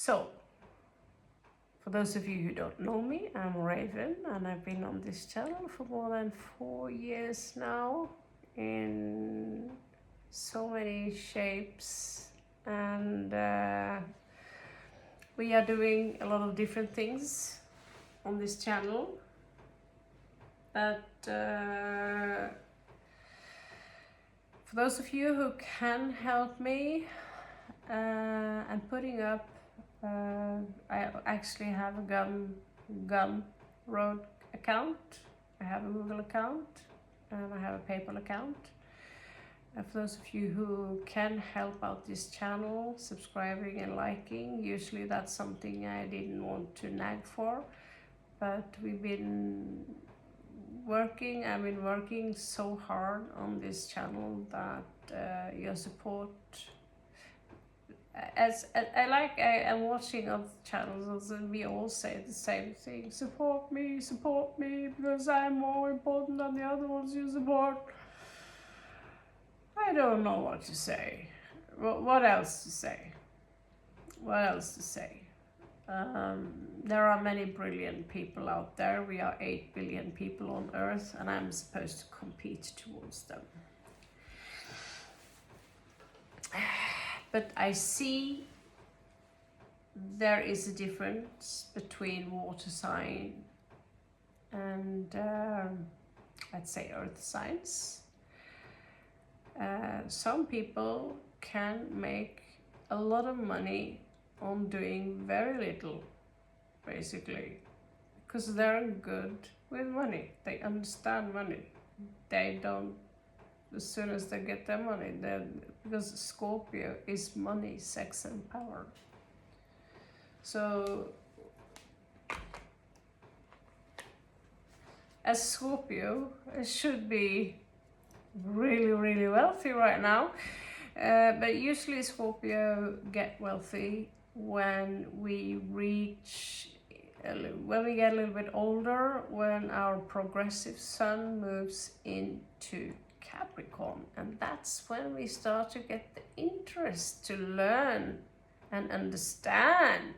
So, for those of you who don't know me, I'm Raven, and I've been on this channel for more than 4 years now in so many shapes, and we are doing a lot of different things on this channel. But for those of you who can help me, I'm putting up, I actually have a Gumroad account, I have a Google account, and I have a PayPal account. And for those of you who can help out this channel, subscribing and liking, usually that's something I didn't want to nag for, but I've been working so hard on this channel that your support, I'm watching other channels and we all say the same thing: support me, because I'm more important than the other ones you support. I don't know what to say. What else to say? There are many brilliant people out there. We are 8 billion people on Earth, and I'm supposed to compete towards them. But I see there is a difference between water sign and let's say earth signs. Some people can make a lot of money on doing very little, basically, because they're good with money. They understand money. They don't, as soon as they get their money, because Scorpio is money, sex and power. So as Scorpio, it should be really wealthy right now, but usually Scorpio get wealthy when we get a little bit older, when our progressive sun moves into Capricorn, and that's when we start to get the interest to learn and understand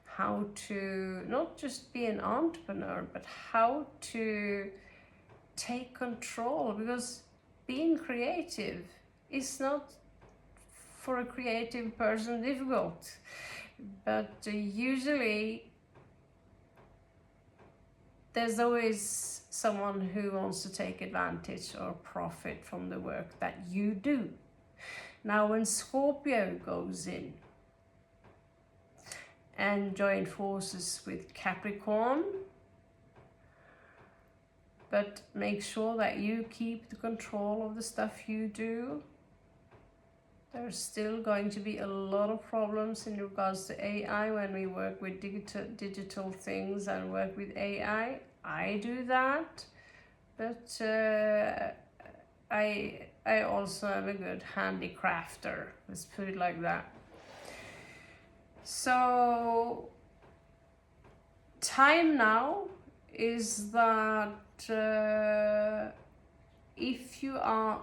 how to not just be an entrepreneur, but how to take control, because being creative is not for a creative person difficult, but usually there's always someone who wants to take advantage or profit from the work that you do. Now when Scorpio goes in and join forces with Capricorn, but make sure that you keep the control of the stuff you do. There's still going to be a lot of problems in regards to AI when we work with digital things and work with AI. I do that, but I also am a good handicrafter, let's put it like that. So time now is that if you are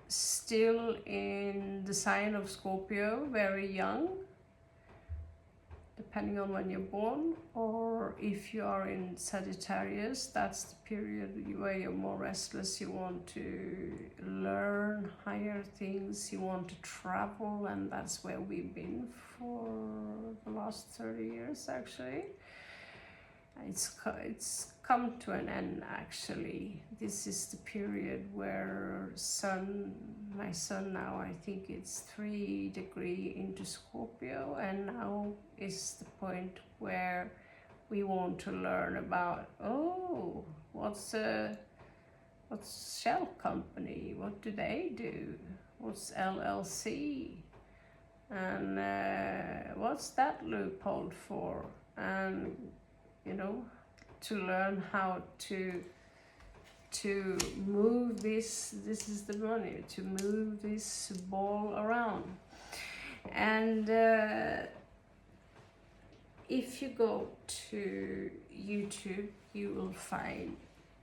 still in the sign of Scorpio, very young, depending on when you're born, or if you are in Sagittarius, that's the period where you're more restless, you want to learn higher things, you want to travel, and that's where we've been for the last 30 years actually. It's come to an end actually. This is the period where my sun now, I think it's 3 degrees into Scorpio, and now is the point where we want to learn about, what's shell company, what do they do, what's LLC, and what's that loophole for, and to learn how to move this is the money, to move this ball around. And if you go to YouTube, you will find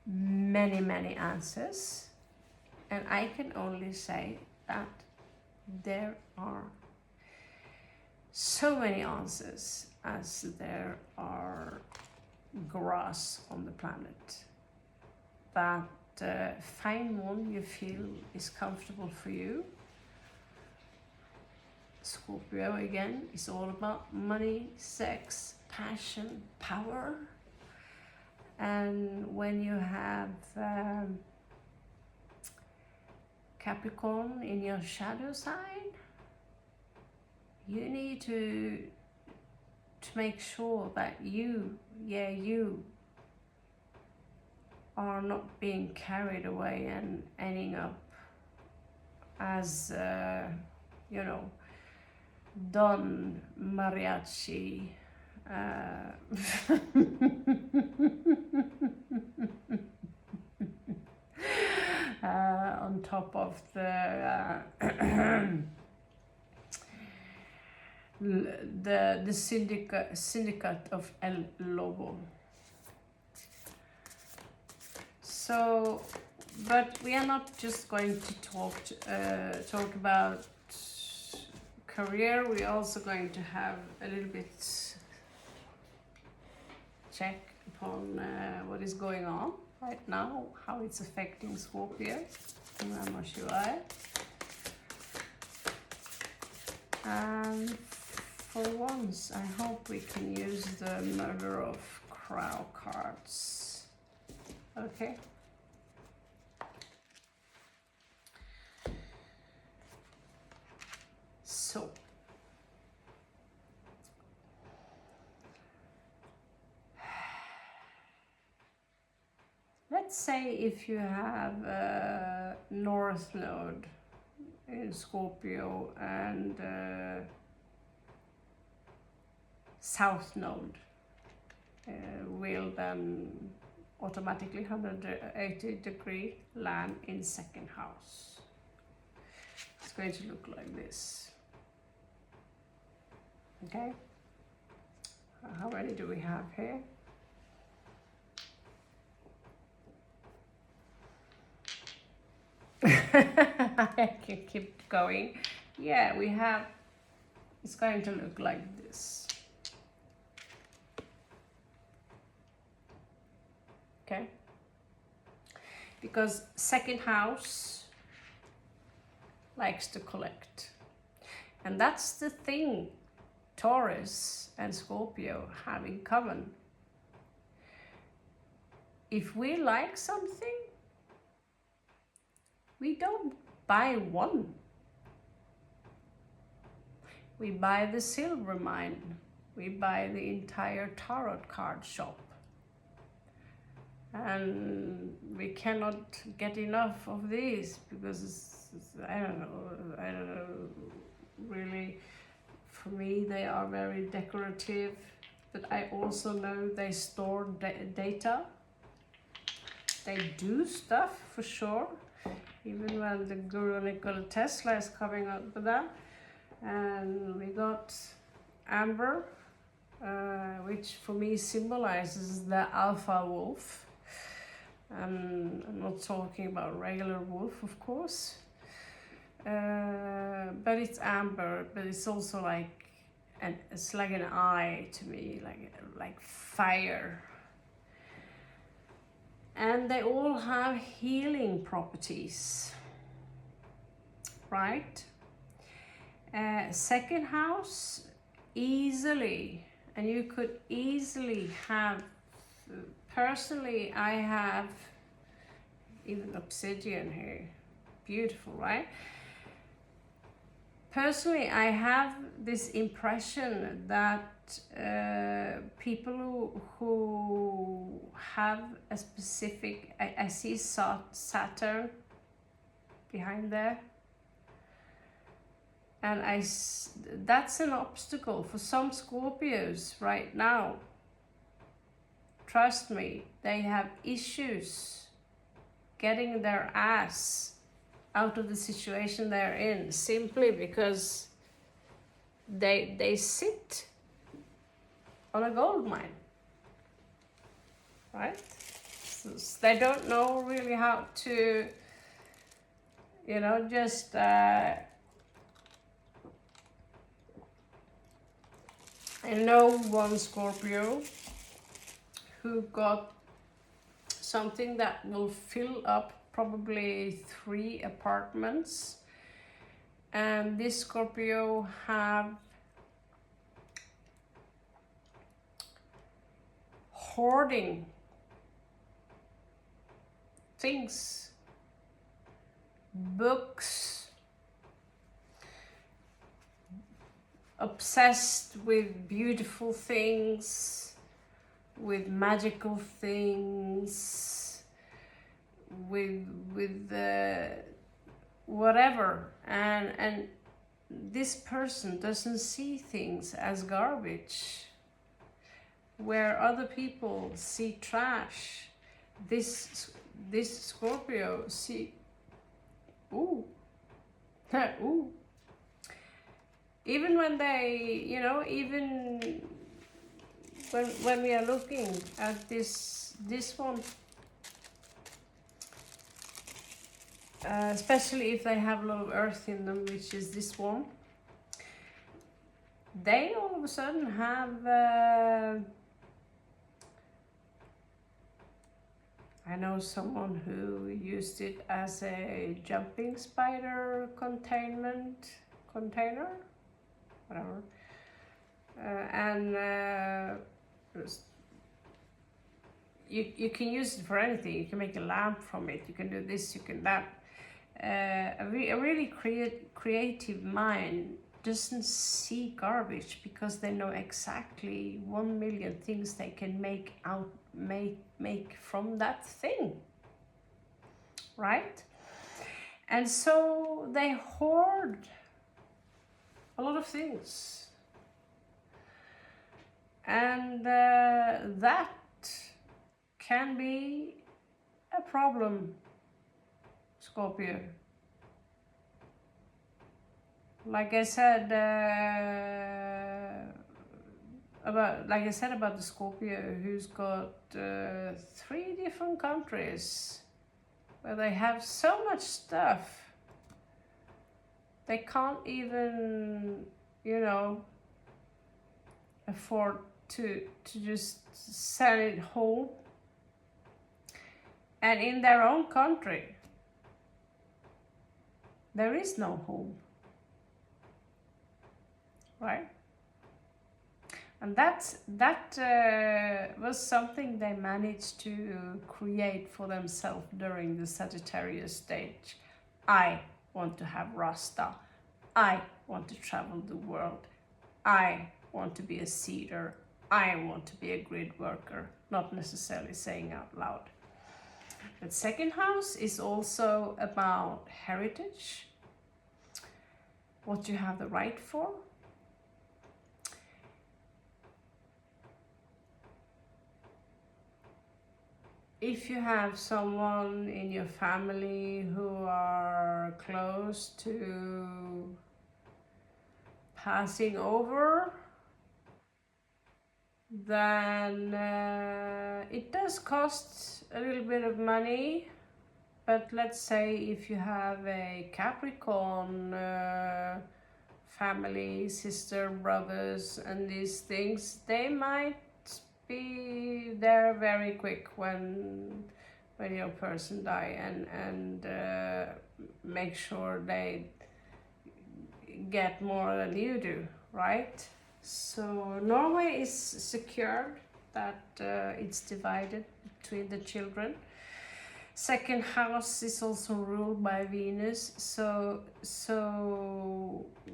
many answers, and I can only say that there are so many answers as there are grass on the planet. But find one you feel is comfortable for you. Scorpio again is all about money, sex, passion, power. And when you have Capricorn in your shadow sign, you need to make sure that you are not being carried away and ending up as you know, Don Mariachi on top of the the syndicate of El Lobo. So, but we are not just going to talk about career. We're also going to have a little bit check upon what is going on right now, how it's affecting Scorpio. Namah Shivaya. And for once, I hope we can use the Murder of Crow cards. Okay. So, let's say if you have a North Node in Scorpio and South Node will then automatically 180-degree land in second house. It's going to look like this. Okay, how many do we have here? I can keep going. Yeah, we have, it's going to look like this. Okay, because second house likes to collect, and that's the thing Taurus and Scorpio have in common. If we like something, we don't buy one. We buy the silver mine. We buy the entire tarot card shop. And we cannot get enough of these because I don't know, really, for me they are very decorative, but I also know they store data. They do stuff for sure, even when the Guru Nikola Tesla is coming up with that. And we got amber, which for me symbolizes the alpha wolf. I'm not talking about regular wolf, of course, but it's amber, but it's also like, and it's like an eye to me, like fire. And they all have healing properties, right? Second house, easily, and you could easily have, personally, I have even obsidian here, beautiful, right? Personally, I have this impression that people who have a specific, I see Saturn behind there, and that's an obstacle for some Scorpios right now. Trust me, they have issues getting their ass out of the situation they're in, simply because they sit on a gold mine, right? So they don't know really how to, just I know one Scorpio who got something that will fill up probably 3 apartments, and this Scorpio have hoarding things, books, obsessed with beautiful things, with magical things, with whatever, and this person doesn't see things as garbage. Where other people see trash, this Scorpio see, ooh, ooh. Even when they, you know, even when we are looking at this one, especially if they have a lot of earth in them, which is this one, they all of a sudden have. I know someone who used it as a jumping spider container, whatever, and you can use it for anything. You can make a lamp from it. You can do this. You can that. A really creative mind doesn't see garbage because they know exactly 1 million things they can make from that thing, right? And so they hoard a lot of things, and that can be a problem, Scorpio. Like I said about the Scorpio who's got 3 different countries where they have so much stuff they can't even, you know, afford to just sell it home. And in their own country there is no home, right? And that was something they managed to create for themselves during the Sagittarius stage. I want to have Rasta. I want to travel the world. I want to be a seeder. I want to be a grid worker, not necessarily saying out loud. But second house is also about heritage, what you have the right for. If you have someone in your family who are close to passing over, then it does cost a little bit of money. But let's say if you have a Capricorn family, sister, brothers, and these things, they might be there very quick when your person die, and make sure they get more than you do, right? So Norway is secured that it's divided between the children. Second house is also ruled by Venus, so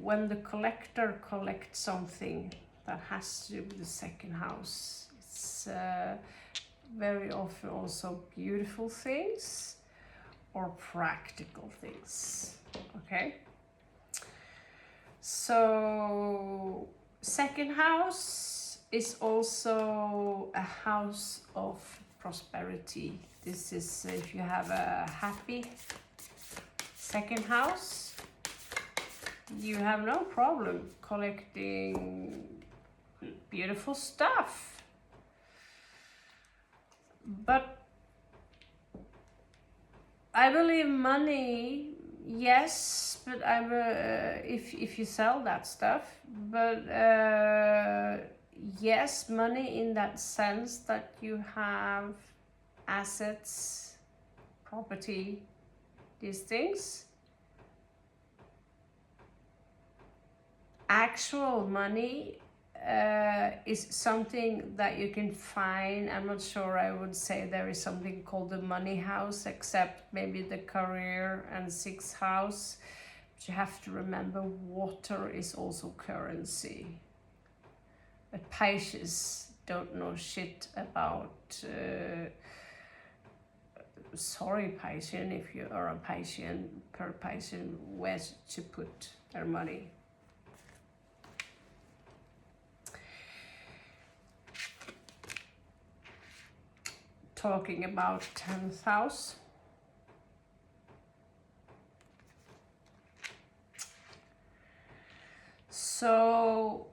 when the collector collects something that has to do with the second house, it's very often also beautiful things or practical things, okay? So second house is also a house of prosperity. This is if you have a happy second house, you have no problem collecting beautiful stuff. But I believe money, yes, but if you sell that stuff, but yes, money in that sense that you have assets, property, these things. Actual money is something that you can find. I'm not sure I would say there is something called the money house, except maybe the career and sixth house. But you have to remember, water is also currency. But Pisces don't know shit about, sorry Piscean, if you are a Piscean, per Piscean, where to put their money. Talking about 10th house. So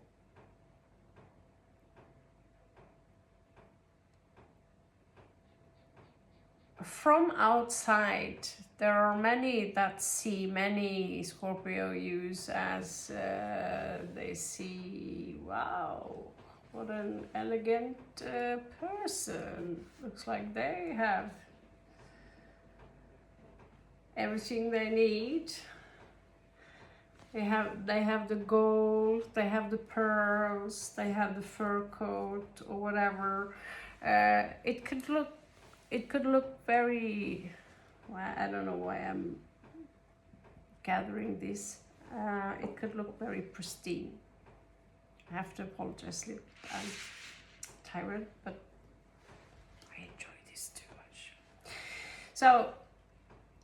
from outside, there are many that see many Scorpio use as they see, wow, what an elegant person. Looks like they have everything they need. They have the gold, they have the pearls, they have the fur coat or whatever. It could look very, well, I don't know why I'm gathering this. It could look very pristine. I have to apologize, I'm tired, but I enjoy this too much. So,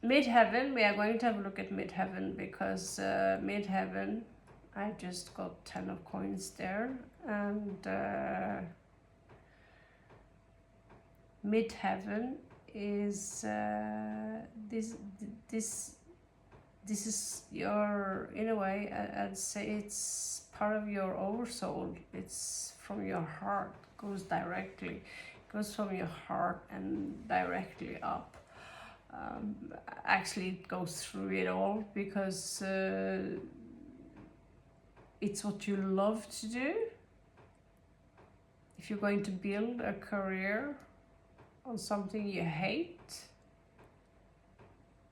midheaven, we are going to have a look at midheaven because midheaven, I just got 10 of coins there, and midheaven is this is your, in a way, I'd say it's part of your oversoul. It's from your heart, goes directly, goes from your heart and directly up. Actually, it goes through it all because it's what you love to do. If you're going to build a career on something you hate,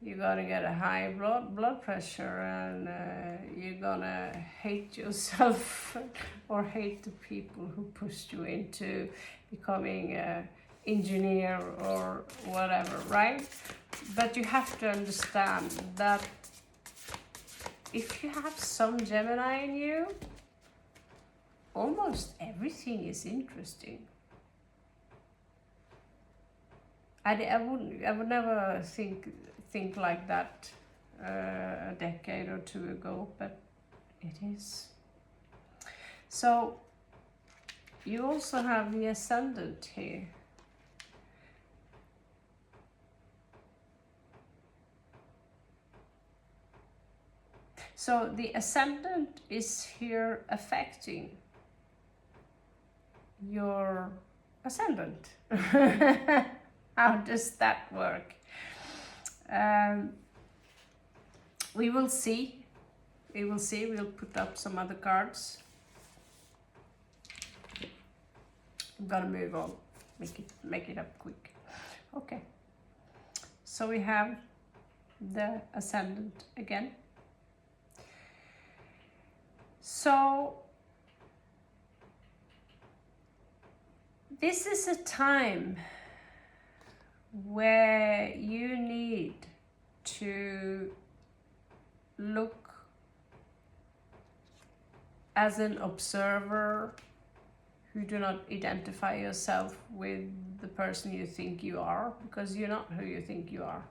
you're gonna get a high blood pressure, and you're gonna hate yourself or hate the people who pushed you into becoming an engineer or whatever, right? But you have to understand that if you have some Gemini in you, almost everything is interesting. I would never think like that a decade or two ago, but it is. So you also have the ascendant here. So the ascendant is here affecting your ascendant. How does that work? We will see. We'll put up some other cards. I'm gonna move on. Make it up quick. Okay. So we have the ascendant again. So this is a time where you need to look as an observer who do not identify yourself with the person you think you are, because you're not who you think you are.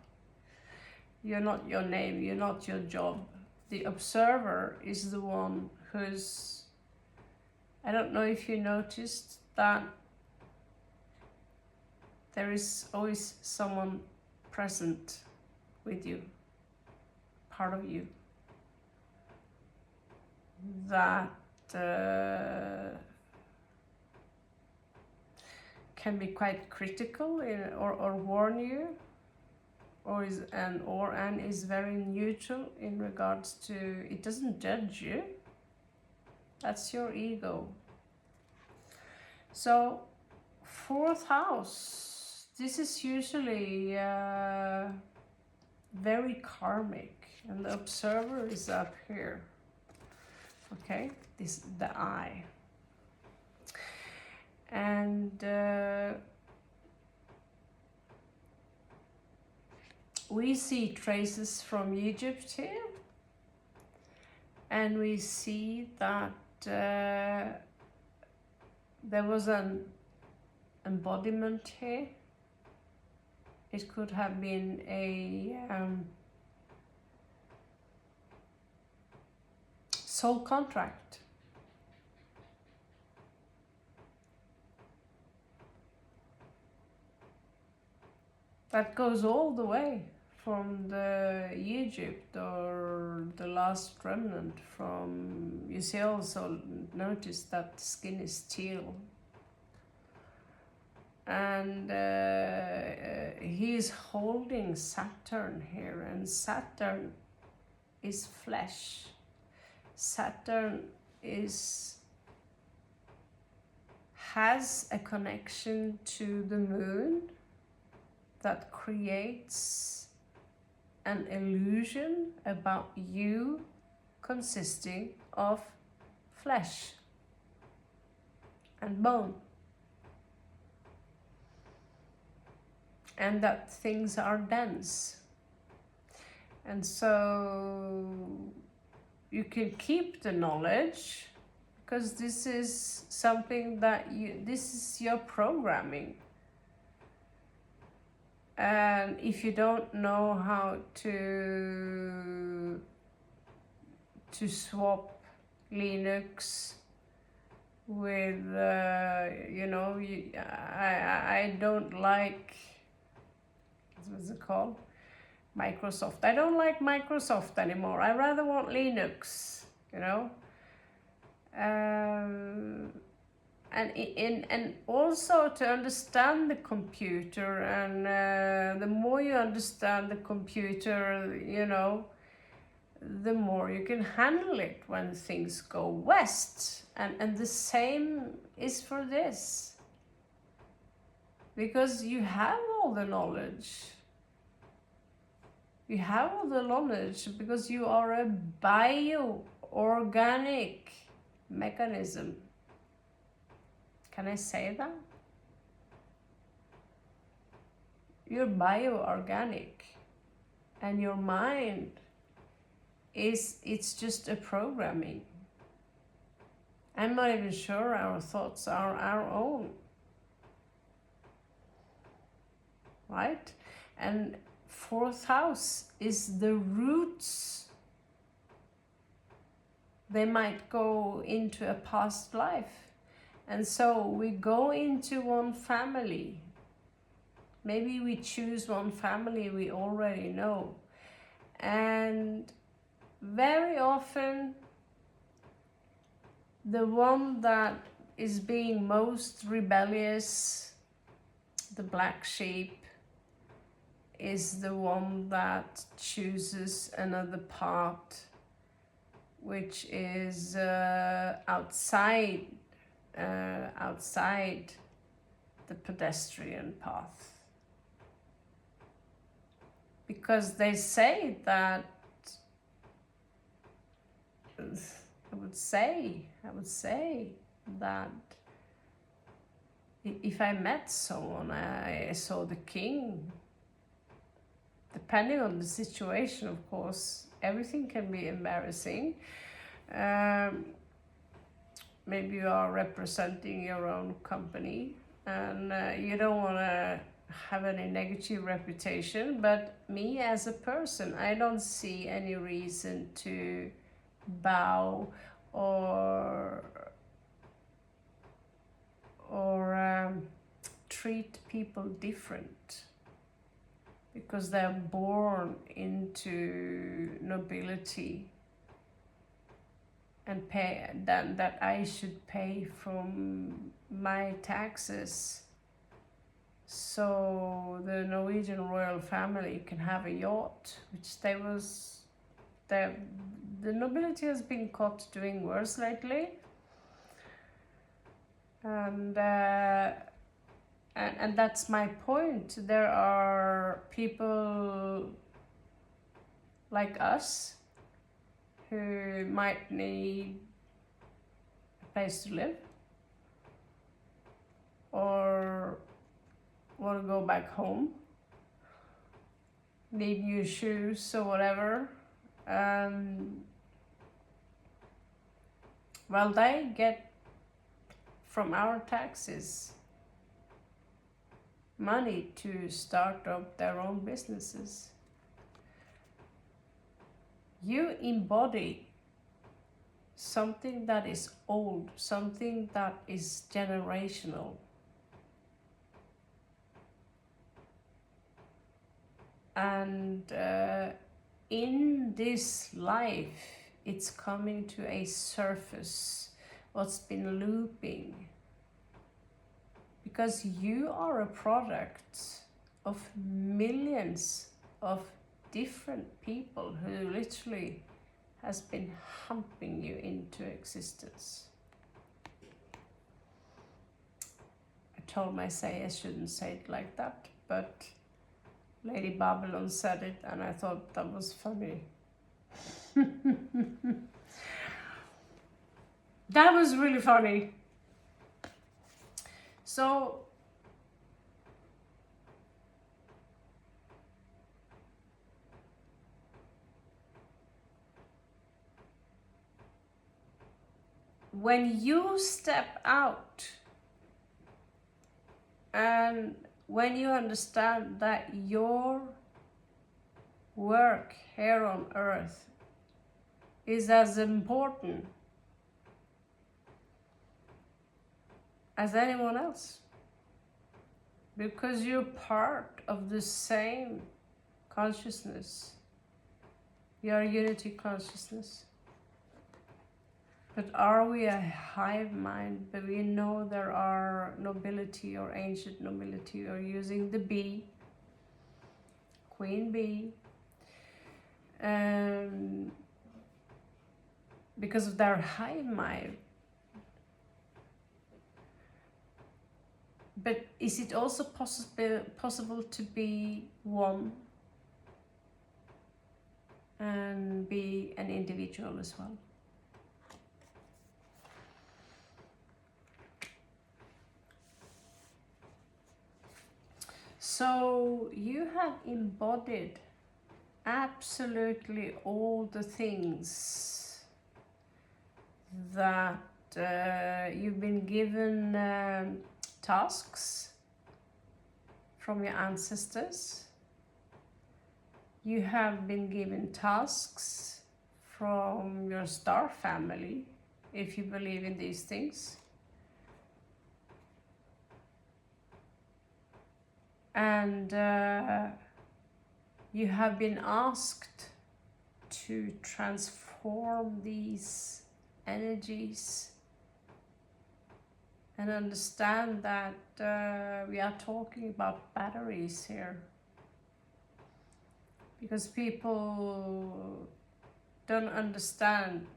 You're not your name, you're not your job. The observer is the one who's, I don't know if you noticed that there is always someone present with you, part of you, that can be quite critical or warn you, or is very neutral in regards to, it doesn't judge you. That's your ego. So, fourth house, this is usually very karmic, and the observer is up here. Okay, this the eye. And we see traces from Egypt here, and we see that there was an embodiment here. It could have been a soul contract. That goes all the way from the Egypt, or the last remnant from, you see, also notice that the skin is teal. And he's holding Saturn here, and Saturn is flesh. Saturn has a connection to the moon that creates an illusion about you consisting of flesh and bone, and that things are dense. And so you can keep the knowledge, because this is something that this is your programming. And if you don't know how to swap Linux with, I don't like, what's it called? Microsoft. I don't like Microsoft anymore. I rather want Linux, And also to understand the computer, and the more you understand the computer, the more you can handle it when things go west. And the same is for this. Because you have all the knowledge. You have all the knowledge because you are a bio-organic mechanism. Can I say that? You're bio-organic, and your mind it's just a programming. I'm not even sure our thoughts are our own. Right? And fourth house is the roots. They might go into a past life. And so we go into one family. Maybe we choose one family we already know. And very often, the one that is being most rebellious, the black sheep, is the one that chooses another path, which is outside the pedestrian path. Because they say that, I would say that if I met someone, I saw the king, depending on the situation, of course, everything can be embarrassing. Maybe you are representing your own company, and you don't want to have any negative reputation, but me as a person, I don't see any reason to bow or treat people different because they're born into nobility, and pay that I should pay from my taxes, so the Norwegian royal family can have a yacht, which the nobility has been caught doing worse lately. And that's my point. There are people like us who might need a place to live or want to go back home, need new shoes or whatever. Well, they get from our taxes money to start up their own businesses. You embody something that is old, something that is generational. And in this life, it's coming to a surface, what's been looping. Because you are a product of millions of different people who literally has been humping you into existence. I told myself I shouldn't say it like that, but Lady Babylon said it and I thought that was funny. That was really funny. So when you step out and when you understand that your work here on earth is as important as anyone else, because you're part of the same consciousness. You're a unity consciousness. But are we a hive mind? But we know there are nobility or ancient nobility or using the bee, queen bee, because of their hive mind. But is it also possible to be one and be an individual as well? So you have embodied absolutely all the things that you've been given tasks from your ancestors. You have been given tasks from your star family, if you believe in these things. And you have been asked to transform these energies and understand that we are talking about batteries here. Because people don't understand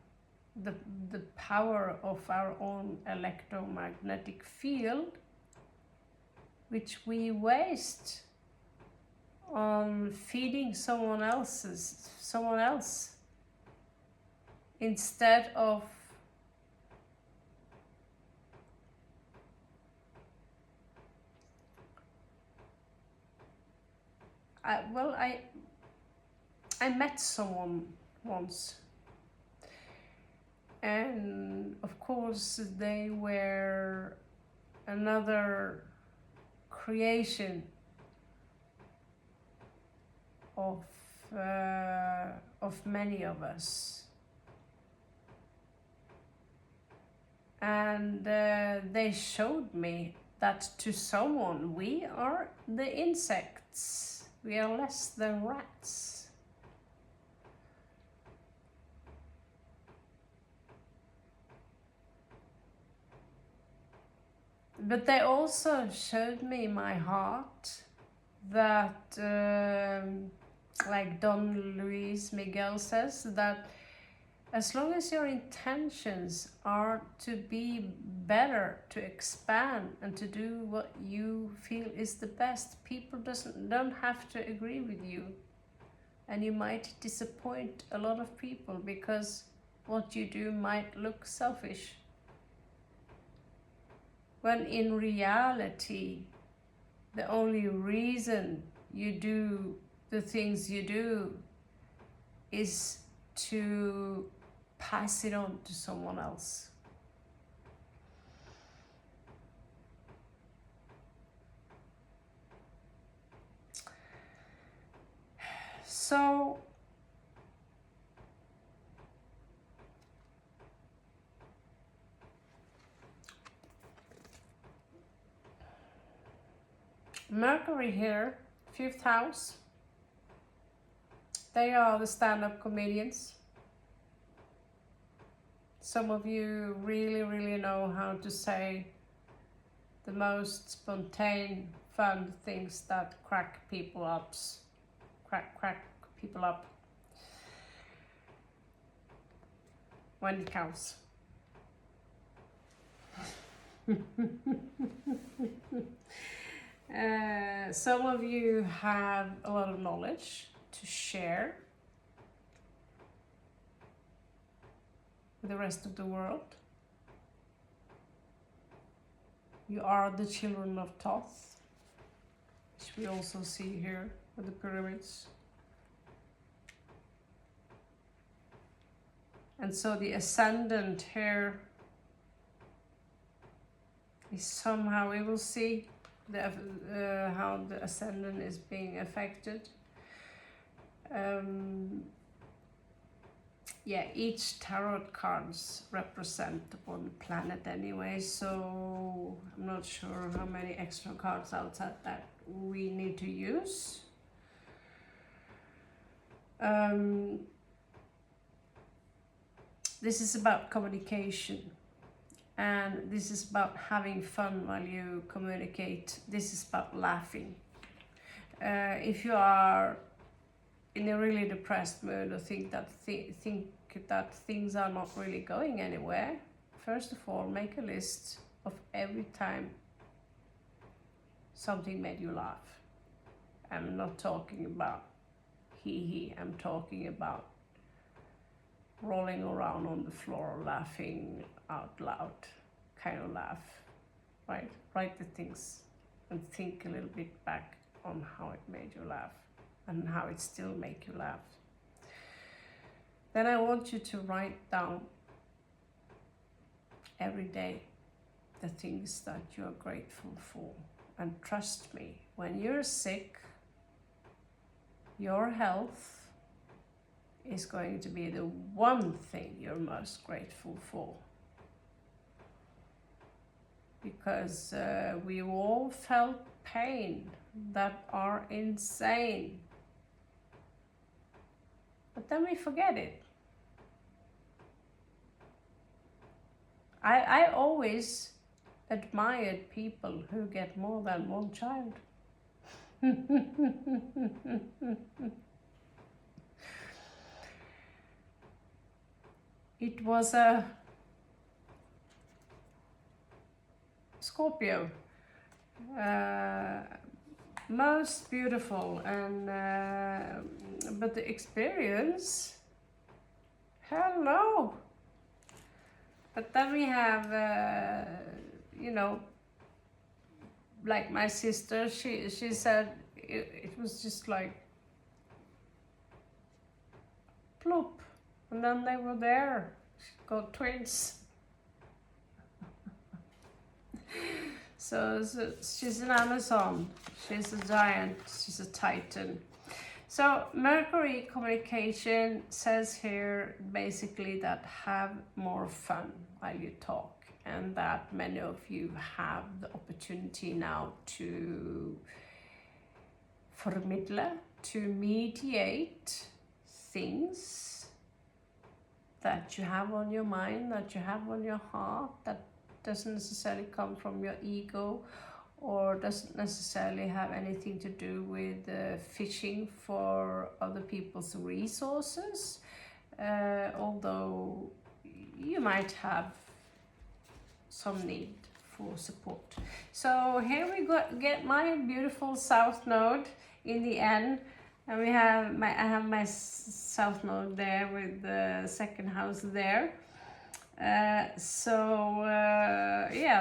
the power of our own electromagnetic field, which we waste on feeding someone else instead of I met someone once, and of course they were another creation of many of us, and they showed me that to someone we are the insects, we are less than rats. But they also showed me my heart, that like Don Luis Miguel says, that As long as your intentions are to be better, to expand, and to do what you feel is the best, people don't have to agree with you. And you might disappoint a lot of people because what you do might look selfish. When in reality, the only reason you do the things you do is to pass it on to someone else. So Mercury here, 5th house. They are the stand-up comedians. Some of you really know how to say the most spontaneous, fun things that crack people up. Crack people up when it counts. Some of you have a lot of knowledge to share with the rest of the world. You are the children of Thoth, which we also see here with the pyramids. And so the ascendant here is somehow, we will see how the ascendant is being affected. Yeah, each tarot cards represent one planet anyway, so I'm not sure how many extra cards outside that we need to use. This is about communication, and this is about having fun while you communicate. This is about laughing. If you are in a really depressed mood or think that things are not really going anywhere, first of all, make a list of every time something made you laugh. I'm not talking about hee, I'm talking about rolling around on the floor, laughing out loud, kind of laugh, right? Write the things and think a little bit back on how it made you laugh and how it still makes you laugh. Then I want you to write down every day the things that you are grateful for. And trust me, when you're sick, your health is going to be the one thing you're most grateful for. Because we all felt pain that are insane. But then we forget it. I always admired people who get more than one child. It was a Scorpio, most beautiful, and but the experience, hello. But then we have, you know, like my sister, she said it was just like plop, and then they were there. She got twins. So she's an Amazon, she's a giant, she's a titan. So Mercury communication says here basically that have more fun while you talk, and that many of you have the opportunity now to formidla, to mediate things that you have on your mind, that you have on your heart, that doesn't necessarily come from your ego or doesn't necessarily have anything to do with fishing for other people's resources. although you might have some need for support. So here we get my beautiful South Node in the end, and I have my South Node there with the second house there. Yeah,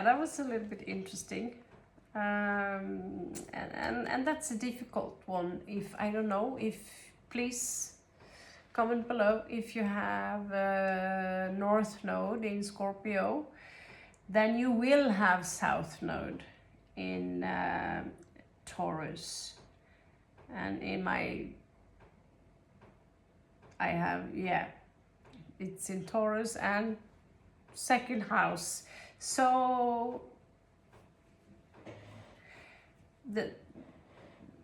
that was a little bit interesting. And that's a difficult one. If I don't know, if please comment below if you have a North Node in Scorpio, then you will have South Node in Taurus. And in I have, yeah, it's in Taurus and second house. So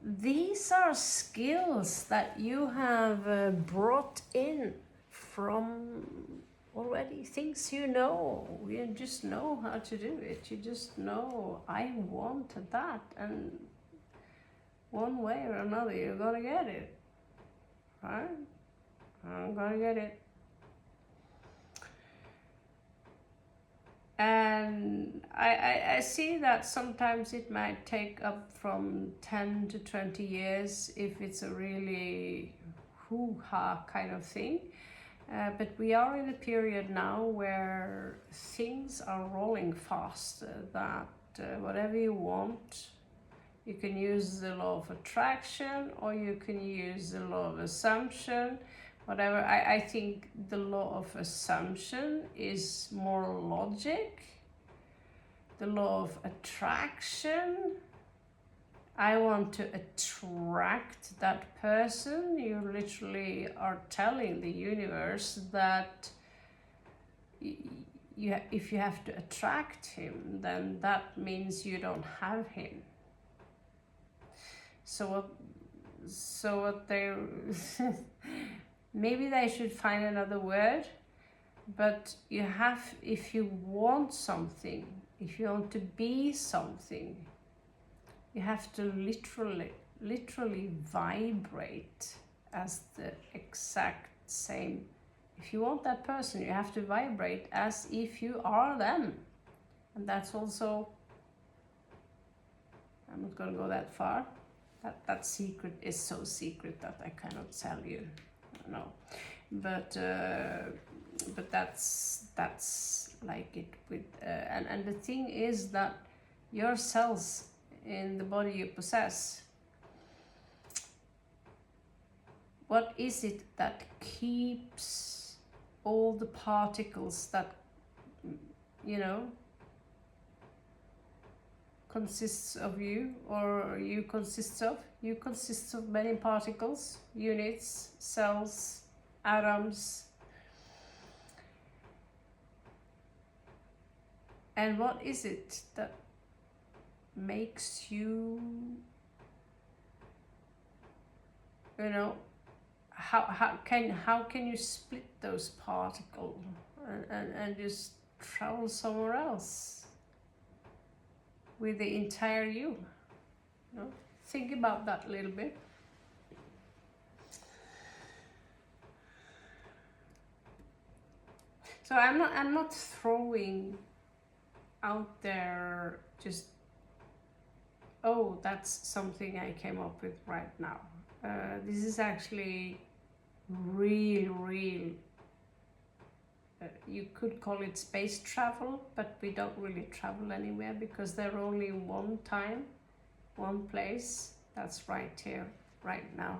these are skills that you have brought in from already, things you know. You just know how to do it. You just know, I want that, and one way or another you're gonna get it, right? I'm gonna get it. And I see that sometimes it might take up from 10 to 20 years if it's a really hoo-ha kind of thing. But we are in a period now where things are rolling fast, that whatever you want, you can use the law of attraction, or you can use the law of assumption. Whatever, I think the law of assumption is more logic. The law of attraction, I want to attract that person. You literally are telling the universe that if you have to attract him, then that means you don't have him. So what they maybe they should find another word, but you have, if you want something, if you want to be something, you have to literally vibrate as the exact same. If you want that person, you have to vibrate as if you are them. And that's also, I'm not going to go that far. That secret is so secret that I cannot tell you. No, but that's like it with and the thing is that your cells in the body you possess, what is it that keeps all the particles that, you know, consists of you, or you consist of? You consist of many particles, units, cells, atoms. And what is it that makes you, you know, how can you split those particles and just travel somewhere else with the entire you? You know? Think about that a little bit. So I'm not throwing out there just, oh, that's something I came up with right now. This is actually real, you could call it space travel, but we don't really travel anywhere because there's only one time, one place, that's right here, right now.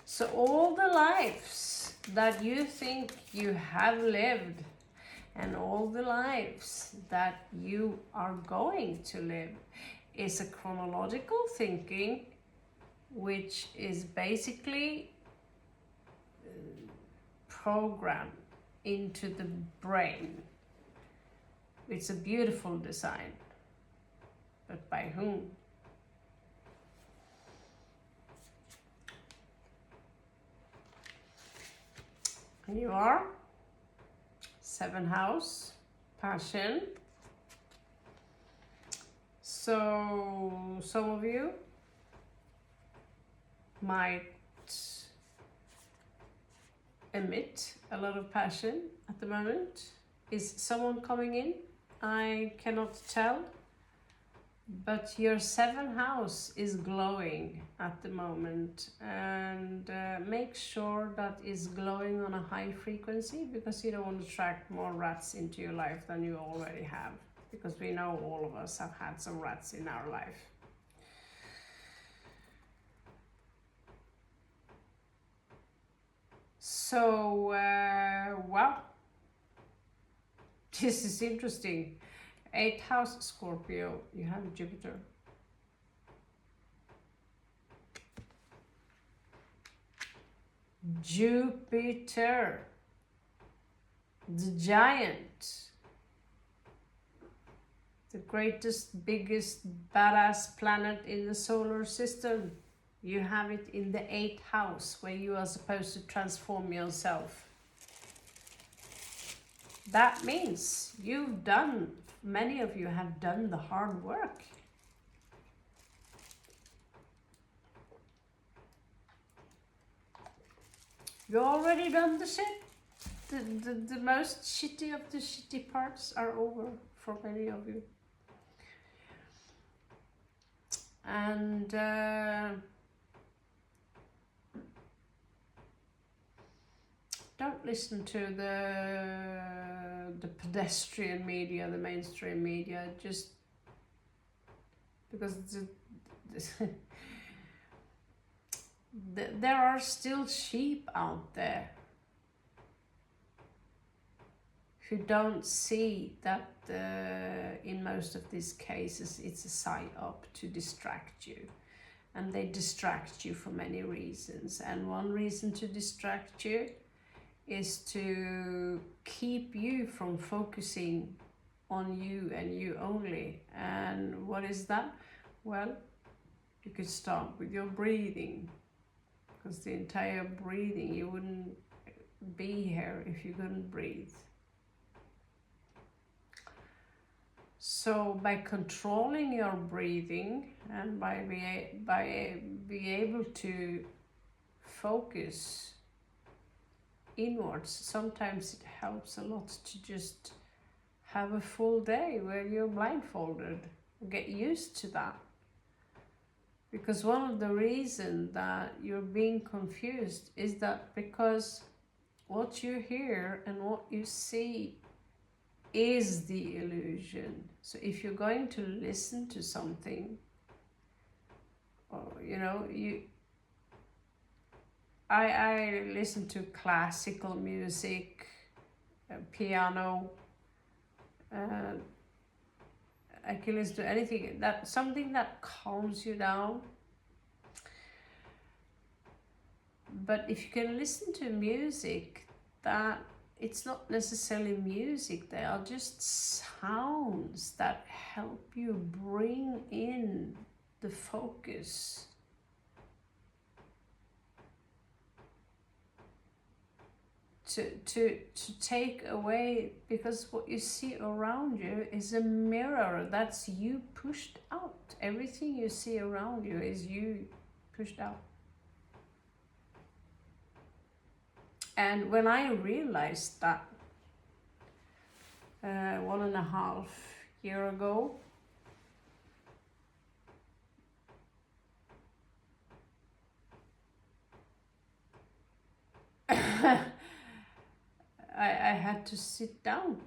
So all the lives that you think you have lived, and all the lives that you are going to live, is a chronological thinking, which is basically programmed into the brain. It's a beautiful design, but by whom? And you are 7th house, passion. So some of you might emit a lot of passion at the moment. Is someone coming in? I cannot tell. But your 7th house is glowing at the moment, and make sure that is glowing on a high frequency, because you don't want to attract more rats into your life than you already have, because we know all of us have had some rats in our life. So, wow, this is interesting. 8th house Scorpio, you have Jupiter. Jupiter, the giant, the greatest, biggest, badass planet in the solar system. You have it in the 8th house, where you are supposed to transform yourself. That means many of you have done the hard work. You already done the shit. The most shitty of the shitty parts are over for many of you. And don't listen to the pedestrian media, the mainstream media, just because there are still sheep out there who don't see that in most of these cases it's a psyop to distract you. And they distract you for many reasons. And one reason to distract you is to keep you from focusing on you and you only. And what is that? Well, you could start with your breathing, because the entire breathing, you wouldn't be here if you couldn't breathe. So by controlling your breathing and by being able to focus inwards, sometimes it helps a lot to just have a full day where you're blindfolded. Get used to that. Because one of the reasons that you're being confused is that because what you hear and what you see is the illusion. So if you're going to listen to something, or I listen to classical music, piano, I can listen to anything, something that calms you down. But if you can listen to music, that it's not necessarily music, they are just sounds that help you bring in the focus. To take away, because what you see around you is a mirror that's you pushed out. Everything you see around you is you pushed out. And when I realized that 1.5 years ago, I had to sit down,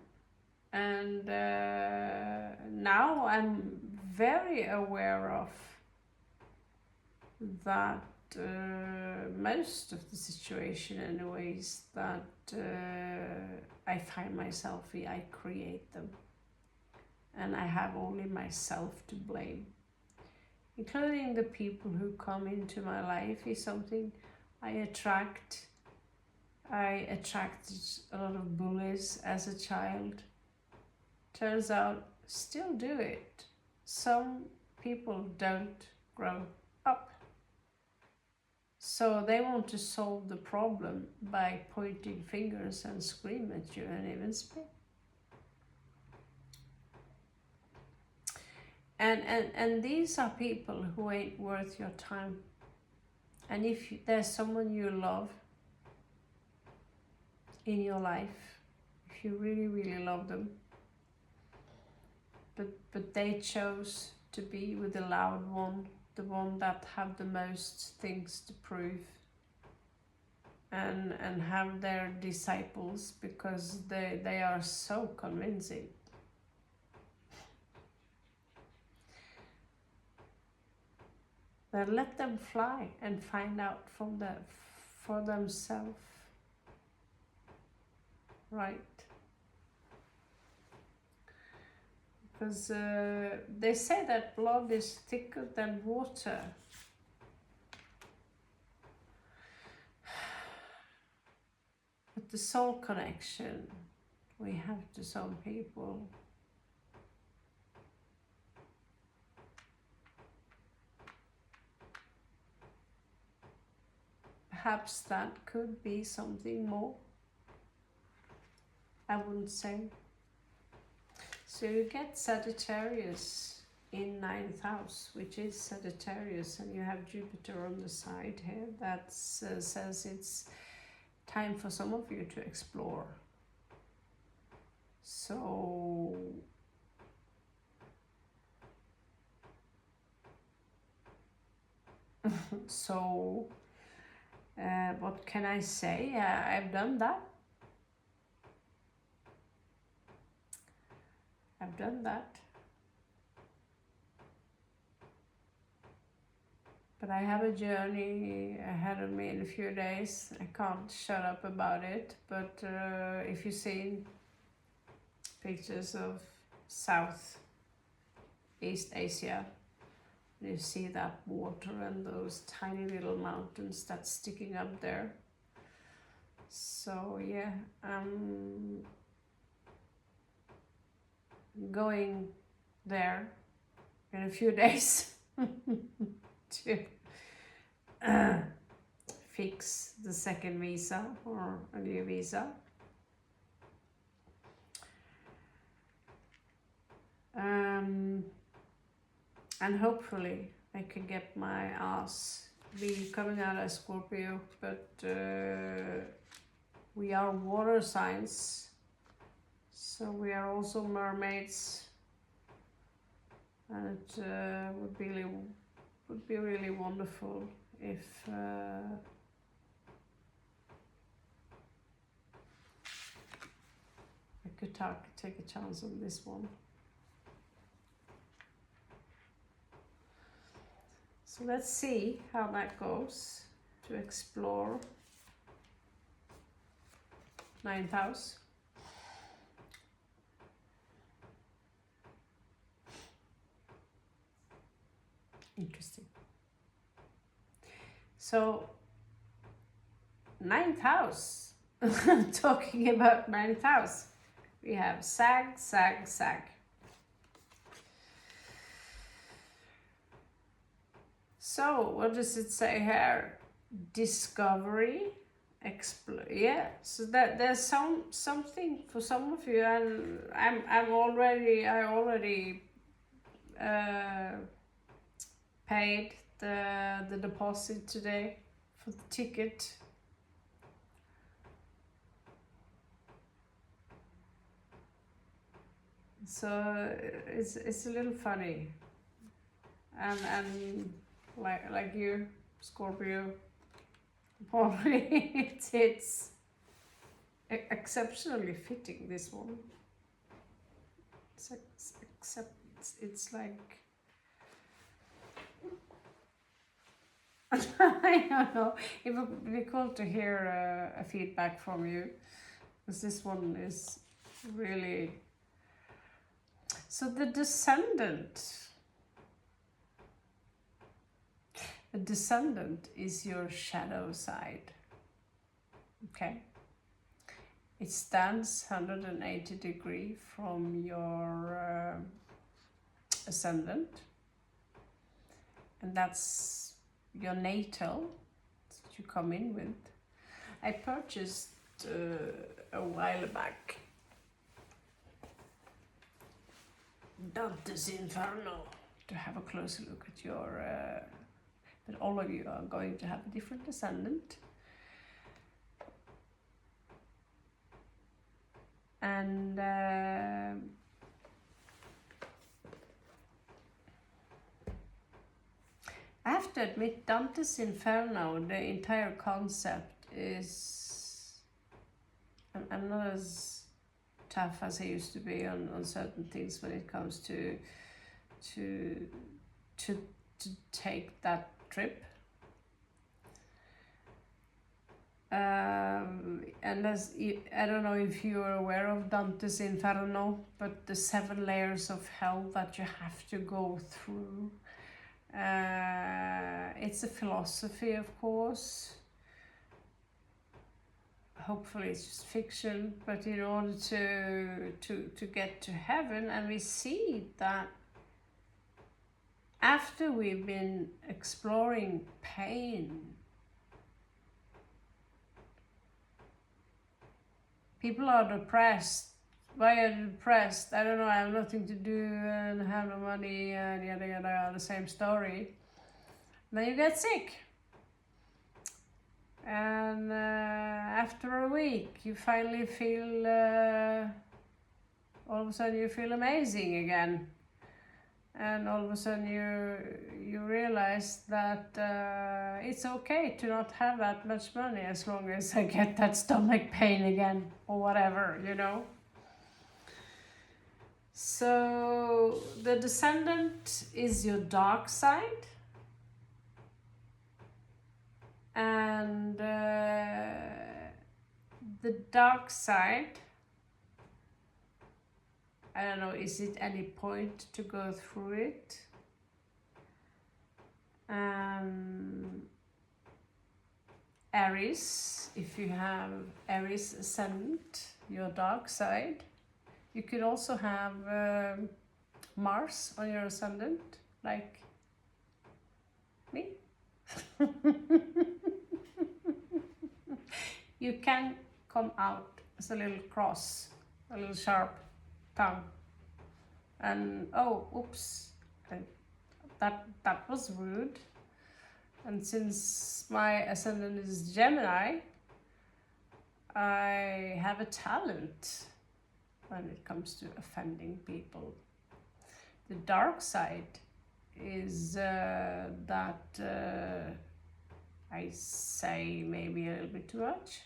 and now I'm very aware of that. Most of the situation anyways that I find myself in, I create them, and I have only myself to blame, including the people who come into my life is something I attract. I attracted a lot of bullies as a child. Turns out, still do it. Some people don't grow up. So they want to solve the problem by pointing fingers and scream at you and even spit. And these are people who ain't worth your time. And if there's someone you love in your life, if you really, really love them, but they chose to be with the loud one, the one that have the most things to prove, and have their disciples because they are so convincing. Then let them fly and find out for themselves, right? Because they say that blood is thicker than water. But the soul connection we have to some people, perhaps that could be something more. I wouldn't say. So you get Sagittarius in 9th house, which is Sagittarius, and you have Jupiter on the side here. That says it's time for some of you to explore. So what can I say? I've done that. I've done that. But I have a journey ahead of me in a few days. I can't shut up about it. But if you've seen pictures of Southeast Asia, you see that water and those tiny little mountains that's sticking up there. So yeah, I'm going there in a few days to fix the second visa or a new visa. And hopefully I can get my ass be coming out as Scorpio, but we are water signs, so we are also mermaids, and it would be really wonderful if I could take a chance on this one. So let's see how that goes to explore 9th house. Interesting. So 9th house, talking about 9th house, we have Sag. So what does it say here? Discovery, yeah. So that there's something for some of you, and I already paid the deposit today for the ticket. So it's a little funny, and like you, Scorpio, probably it's exceptionally fitting, this one. It's like I don't know. It would be cool to hear a feedback from you, because this one is really. So the descendant. The descendant is your shadow side. Okay. It stands 180 degrees from your ascendant, and that's your natal that you come in with. I purchased a while back Dante's Inferno to have a closer look at your but all of you are going to have a different ascendant. And I have to admit, Dante's Inferno, the entire concept is... I'm not as tough as I used to be on certain things when it comes to take that trip. And as I don't know if you are aware of Dante's Inferno, but the 7 layers of hell that you have to go through. It's a philosophy, of course. Hopefully it's just fiction, but in order to get to heaven, and we see that after we've been exploring pain, people are depressed. Why are you depressed? I don't know, I have nothing to do and have no money and yada yada, the same story. Then you get sick. And after a week you finally feel, all of a sudden you feel amazing again. And all of a sudden you realize that it's okay to not have that much money as long as I get that stomach pain again or whatever, you know. So the Descendant is your dark side. And the dark side, I don't know, is it any point to go through it? Aries, if you have Aries ascendant, your dark side. You could also have Mars on your ascendant, like me. You can come out as a little cross, a little sharp tongue, and oh, oops, that was rude. And since my ascendant is Gemini, I have a talent when it comes to offending people. The dark side is that I say maybe a little bit too much.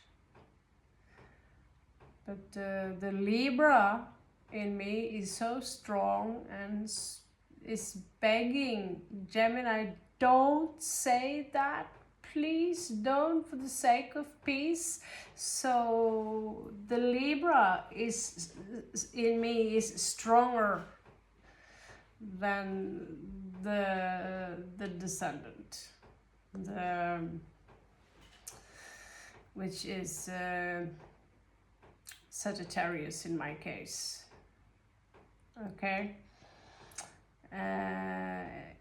But the Libra in me is so strong and is begging Gemini, don't say that. Please don't, for the sake of peace. So the Libra is in me is stronger than the Descendant, which is Sagittarius in my case. Okay,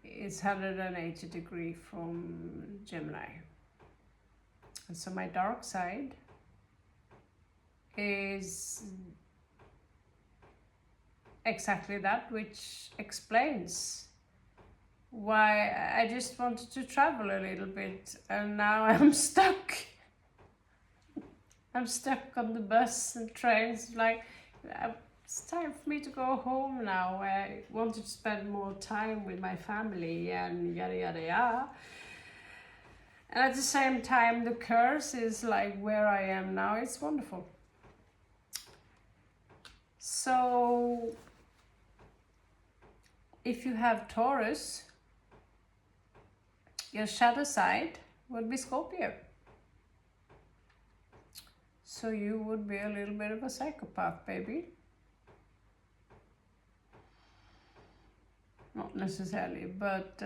it's 180 degrees from Gemini, and so my dark side is exactly that, which explains why I just wanted to travel a little bit, and now I'm stuck. I'm stuck on the bus and trains, like, it's time for me to go home now. I wanted to spend more time with my family and yada yada yada. And at the same time, the curse is like where I am now. It's wonderful. So if you have Taurus, your shadow side would be Scorpio. So you would be a little bit of a psychopath, baby. Not necessarily, but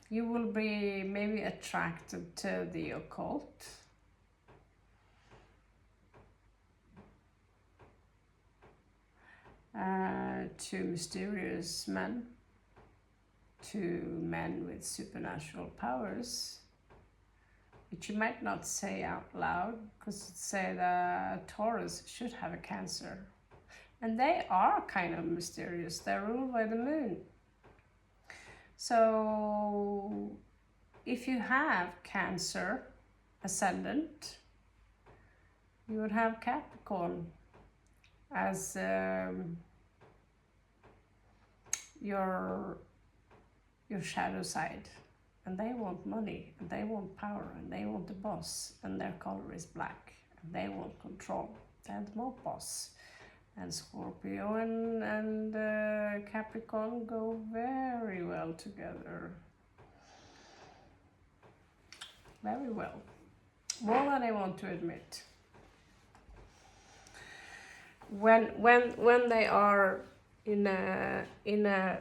you will be maybe attracted to the occult. To mysterious men, to men with supernatural powers, which you might not say out loud, because it say that Taurus should have a Cancer. And they are kind of mysterious. They're ruled by the moon. So if you have Cancer ascendant, you would have Capricorn as your shadow side, and they want money, and they want power, and they want the boss, and their color is black, and they want control. They're the mob boss. And Scorpio and Capricorn go very well together. Very well. More than I want to admit. When they are in a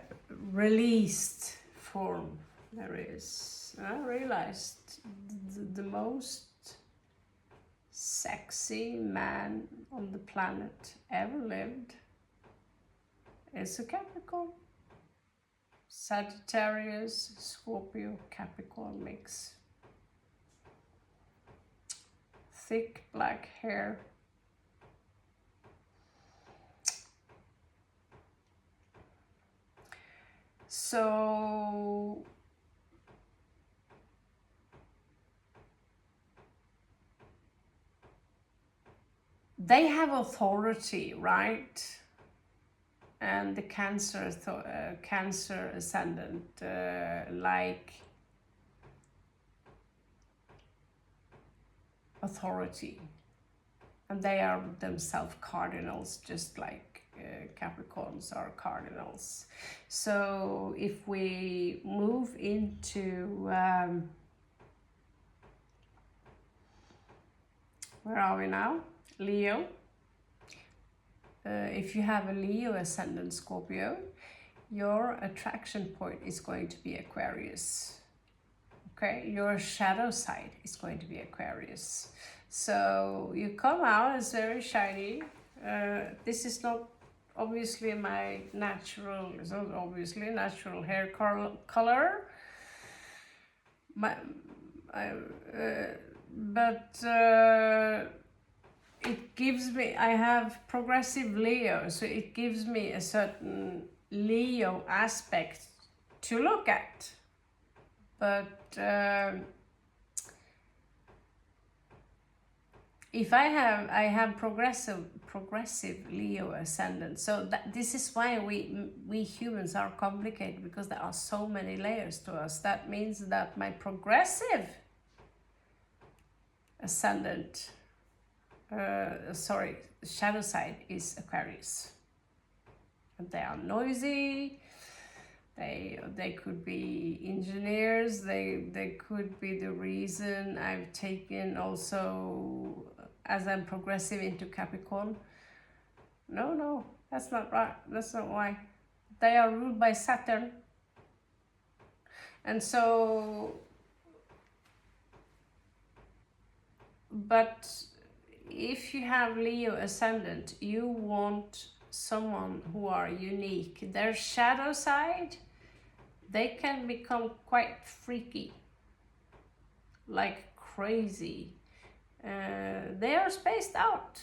released form, there is, I realized the most sexy man on the planet ever lived is a Capricorn. Sagittarius, Scorpio, Capricorn mix. Thick black hair. So they have authority, right? And the Cancer ascendant, like authority, and they are themselves cardinals, just like Capricorns are cardinals. So if we move into where are we now? Leo. If you have a Leo ascendant Scorpio, your attraction point is going to be Aquarius. Okay, your shadow side is going to be Aquarius. So you come out as very shiny. This is not obviously my natural, it's not obviously natural hair color. But it gives me, I have progressive Leo, so it gives me a certain Leo aspect to look at. But if I have progressive Leo ascendant, so this is why we humans are complicated, because there are so many layers to us. That means that my progressive ascendant, shadow side is Aquarius, and they are noisy. They could be engineers. They could be the reason I've taken also, as I'm progressive, into Capricorn. No, that's not right. That's not why. They are ruled by Saturn, and so. But if you have Leo ascendant, you want someone who are unique. Their shadow side, they can become quite freaky, like crazy. They are spaced out.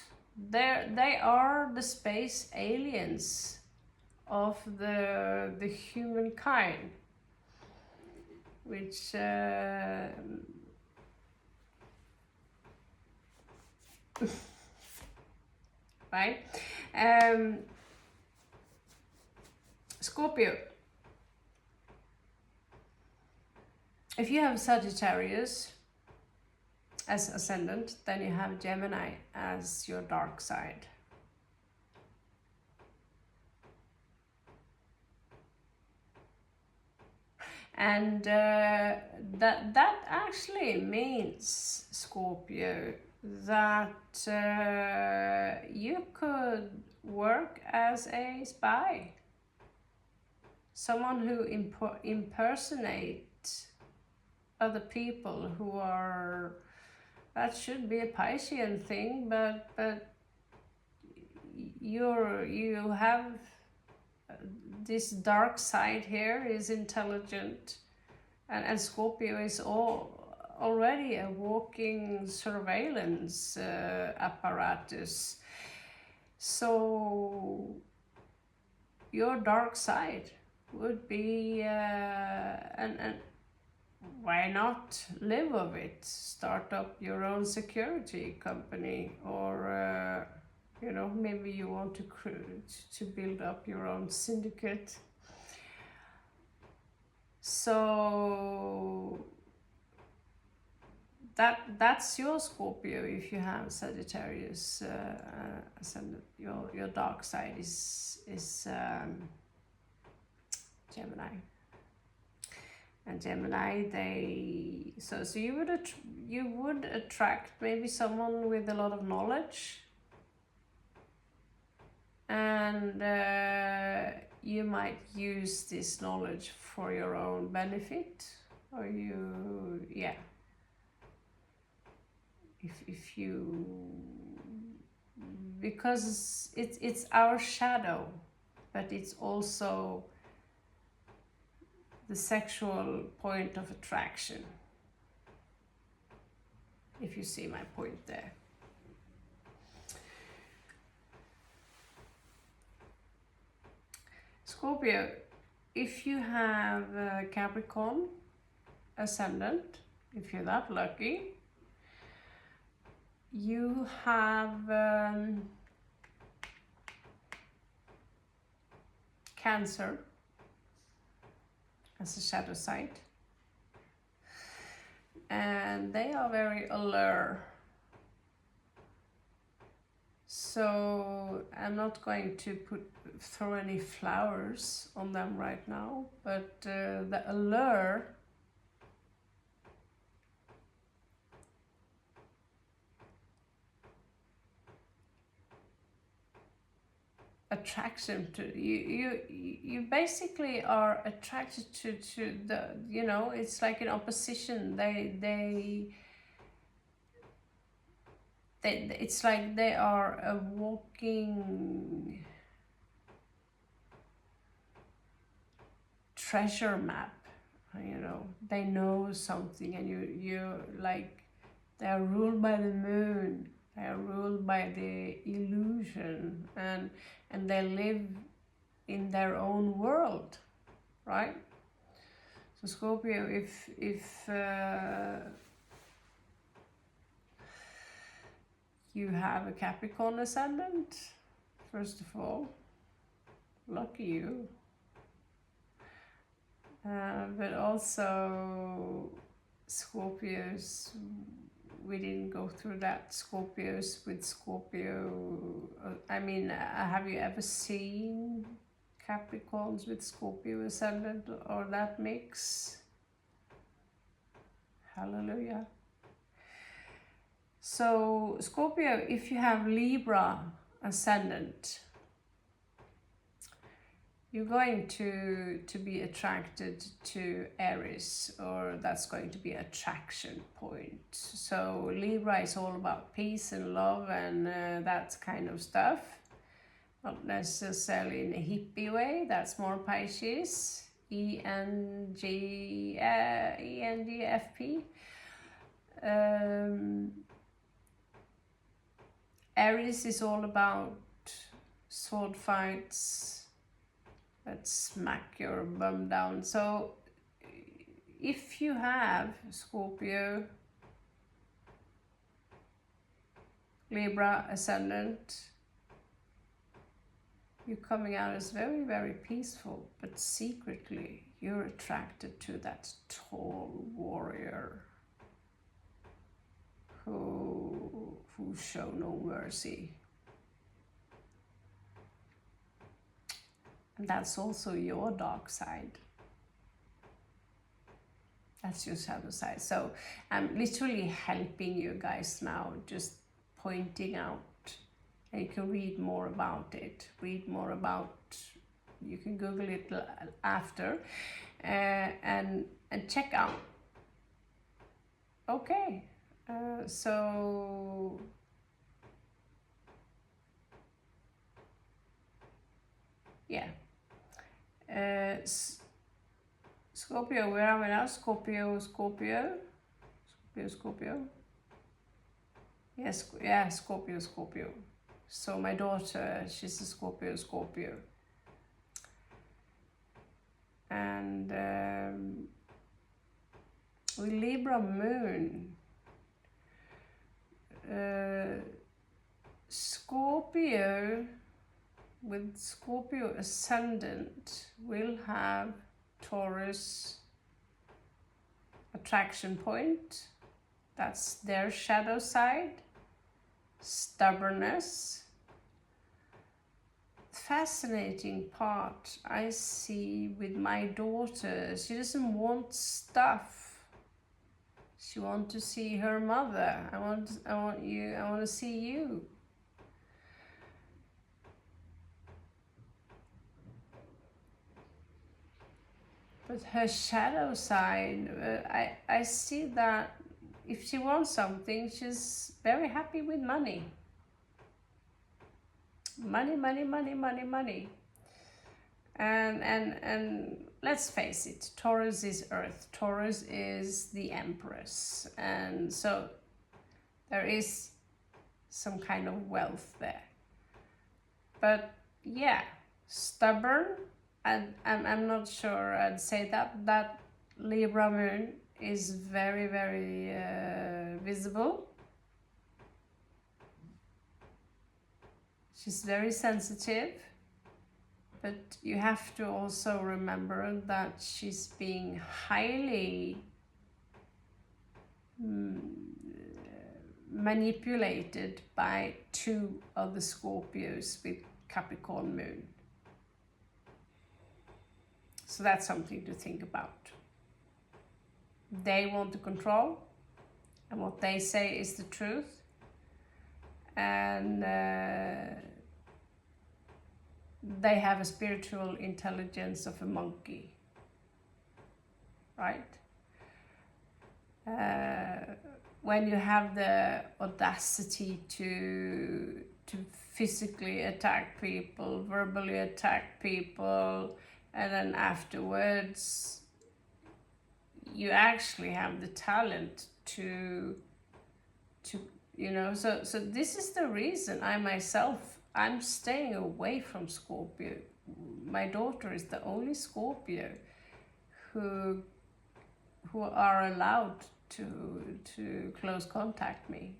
They are the space aliens of the humankind, which right? Scorpio. If you have Sagittarius as ascendant, then you have Gemini as your dark side. And that actually means, Scorpio, that you could work as a spy, someone who impersonates other people who are, that should be a Piscean thing, but you have this dark side here, is intelligent, and Scorpio is already a walking surveillance apparatus. So your dark side would be, and why not live of it? Start up your own security company, or you know, maybe you want to build up your own syndicate. So that's your Scorpio. If you have Sagittarius ascendant, your dark side is Gemini. And Gemini, so you would attract maybe someone with a lot of knowledge, and you might use this knowledge for your own benefit, or if you, because it's our shadow, but it's also the sexual point of attraction, if you see my point there. Scorpio, if you have Capricorn ascendant, if you're that lucky, you have Cancer as a shadow side, and they are very alert. So I'm not going to throw any flowers on them right now, but the allure attraction to you basically are attracted to the, you know, it's like an opposition. It's like they are a walking treasure map, you know. They know something, and you like, they are ruled by the moon, they are ruled by the illusion, and they live in their own world, right? So Scorpio, if you have a Capricorn ascendant, first of all, lucky you. But also Scorpios, we didn't go through that. Scorpios with Scorpio, I mean, have you ever seen Capricorns with Scorpio ascendant or that mix? Hallelujah. So Scorpio, if you have Libra ascendant, you're going to be attracted to Aries, or that's going to be an attraction point. So Libra is all about peace and love and that kind of stuff. Not necessarily in a hippie way, that's more Pisces, ENGFP. Aries is all about sword fights that smack your bum down. So if you have Scorpio, Libra ascendant, you're coming out as very, very peaceful, but secretly you're attracted to that tall warrior who show no mercy. And that's also your dark side. That's your shadow side. So I'm literally helping you guys now, just pointing out. And you can read more about it. You can Google it after, and check out. Okay, so yeah. Scorpio, where are we now? Scorpio. Yes, yeah, Scorpio. So my daughter, she's a Scorpio. And with Libra moon, Scorpio with Scorpio ascendant will have Taurus attraction point. That's their shadow side. Stubbornness. Fascinating part I see with my daughter. She doesn't want stuff. She wants to see her mother. I want to see you. But her shadow side, I see that if she wants something, she's very happy with money. Money, money, money, money, money. And let's face it, Taurus is Earth. Taurus is the Empress. And so there is some kind of wealth there. But yeah, stubborn. I'm not sure I'd say that Libra moon is very, very visible. She's very sensitive, but you have to also remember that she's being highly manipulated by two of the Scorpios with Capricorn moon. So that's something to think about. They want to control, and what they say is the truth. And they have a spiritual intelligence of a monkey, right? When you have the audacity to physically attack people, verbally attack people, and then afterwards you actually have the talent to you know, so this is the reason I'm staying away from Scorpio. My daughter is the only Scorpio who are allowed to close contact me.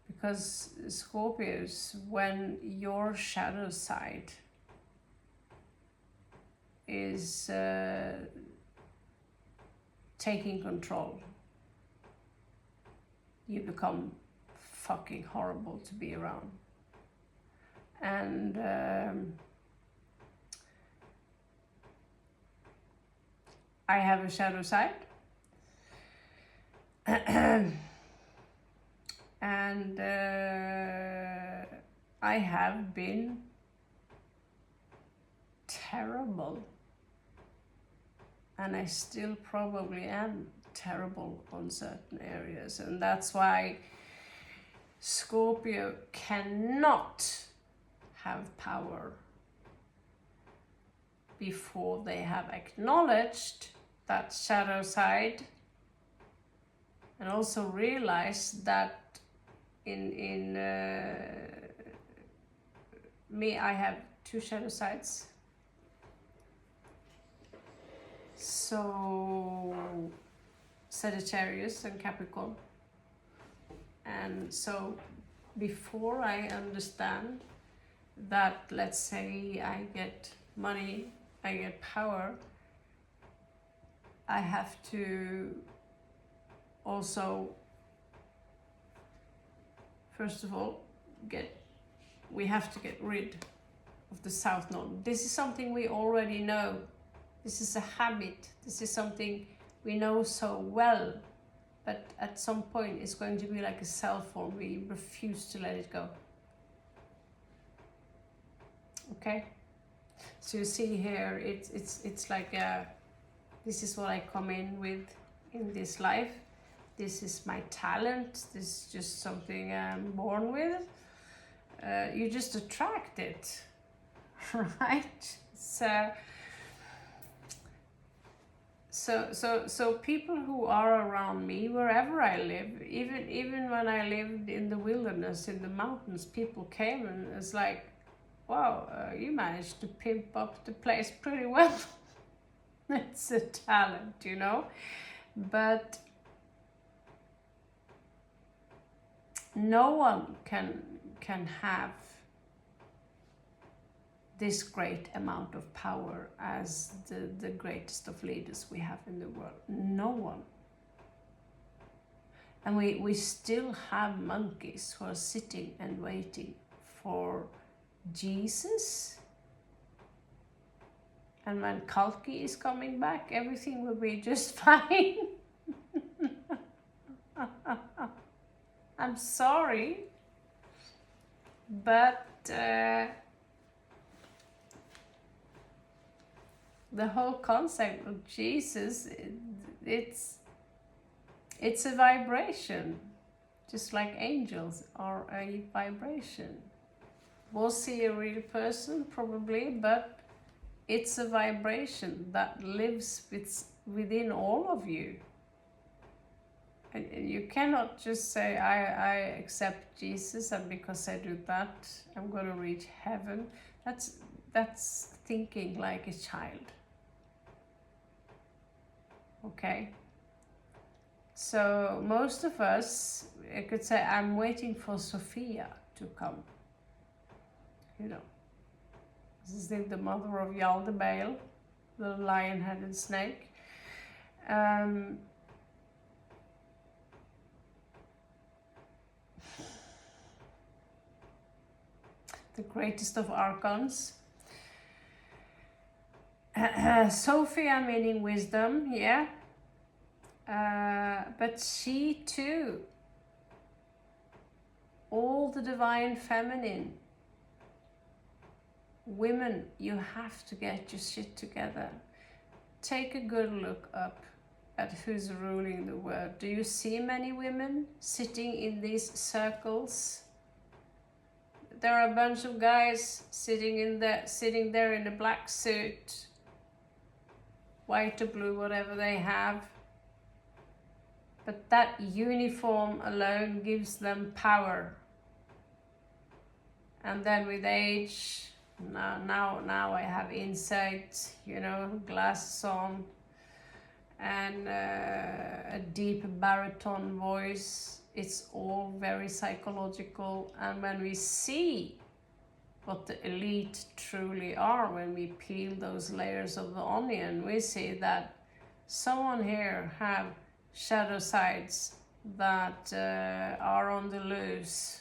Because Scorpios, when your shadow side is taking control, you become fucking horrible to be around. And I have a shadow side. And I have been terrible. And I still probably am terrible on certain areas. And that's why Scorpio cannot have power before they have acknowledged that shadow side, and also realize that in me, I have two shadow sides. So Sagittarius and Capricorn. And so before I understand that, let's say I get money, I get power, I have to also, first of all, we have to get rid of the South Node. This is something we already know. This is a habit. This is something we know so well. But at some point it's going to be like a cell phone. We refuse to let it go. Okay? So you see here, it's like this is what I come in with in this life. This is my talent. This is just something I'm born with. You just attract it, right? So people who are around me, wherever I live, even when I lived in the wilderness, in the mountains, people came and it's like, wow, you managed to pimp up the place pretty well. It's a talent, you know. But no one can have this great amount of power as the greatest of leaders we have in the world. No one. And we still have monkeys who are sitting and waiting for Jesus. And when Kalki is coming back, everything will be just fine. I'm sorry, but the whole concept of Jesus, it's a vibration, just like angels are a vibration. Was he a real person? Probably, but it's a vibration that lives within all of you. And you cannot just say, I accept Jesus, and because I do that, I'm going to reach heaven. That's thinking like a child. Okay? So most of us, I could say, I'm waiting for Sophia to come. You know, this is the mother of Jarl the Bale, the lion-headed snake. The greatest of archons. Sophia meaning wisdom, yeah. But she too, all the divine feminine, women, you have to get your shit together. Take a good look up at who's ruling the world. Do you see many women sitting in these circles? There are a bunch of guys sitting there in a black suit, white or blue, whatever they have. But that uniform alone gives them power. And then with age, now I have insight, you know, glasses on, and a deep baritone voice. It's all very psychological. And when we see what the elite truly are, when we peel those layers of the onion, we see that someone here have shadow sides that are on the loose.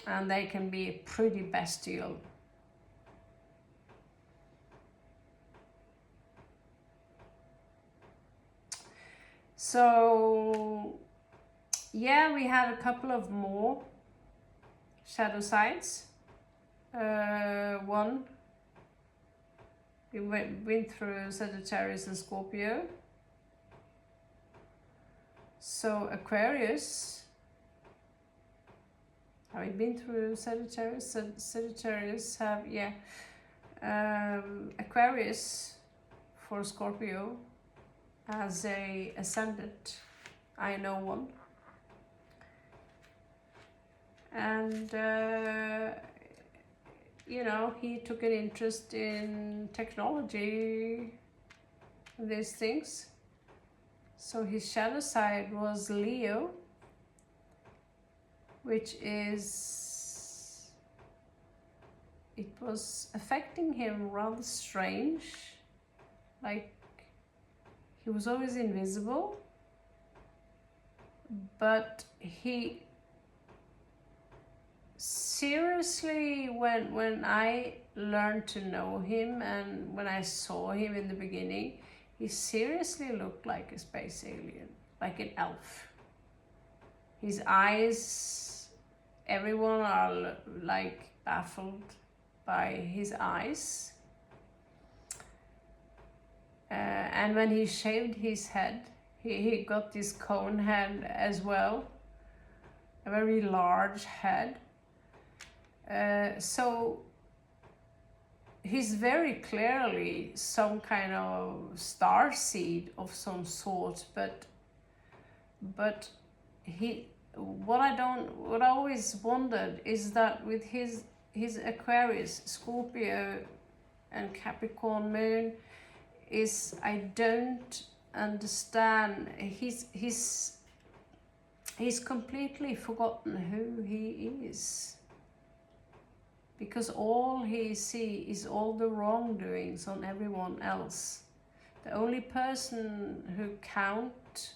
And they can be pretty bestial. So, yeah, we have a couple of more shadow sides. One, we went through Sagittarius and Scorpio. So Aquarius, have we been through Sagittarius? Sagittarius have, yeah. Aquarius for Scorpio as a ascendant, I know one. And you know, he took an interest in technology, these things. So his shadow side was Leo, which is, it was affecting him rather strange. Like, he was always invisible, but he seriously, when I learned to know him and when I saw him in the beginning, he seriously looked like a space alien, like an elf. His eyes, everyone are like baffled by his eyes. And when he shaved his head, he got this cone head as well, a very large head. So he's very clearly some kind of star seed of some sort, but what I always wondered is that with his Aquarius, Scorpio and Capricorn moon, is I don't understand. He's completely forgotten who he is, because all he sees is all the wrongdoings on everyone else. The only person who counts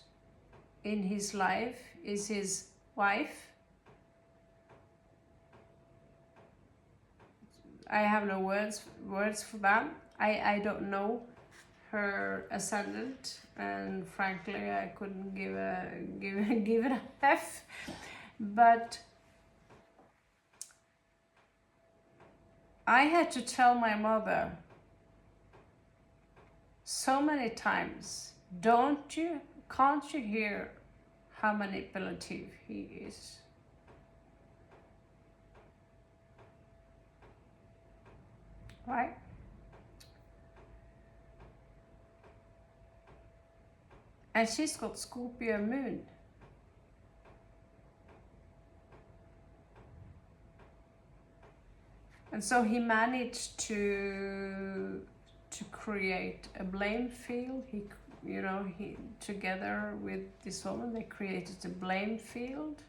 in his life is his wife. I have no words for that. I don't know her ascendant, and frankly I couldn't give it a F. But I had to tell my mother so many times, can't you hear how manipulative he is? Right? And she's got Scorpio moon. And so he managed to create a blame field. He together with this woman, they created a blame field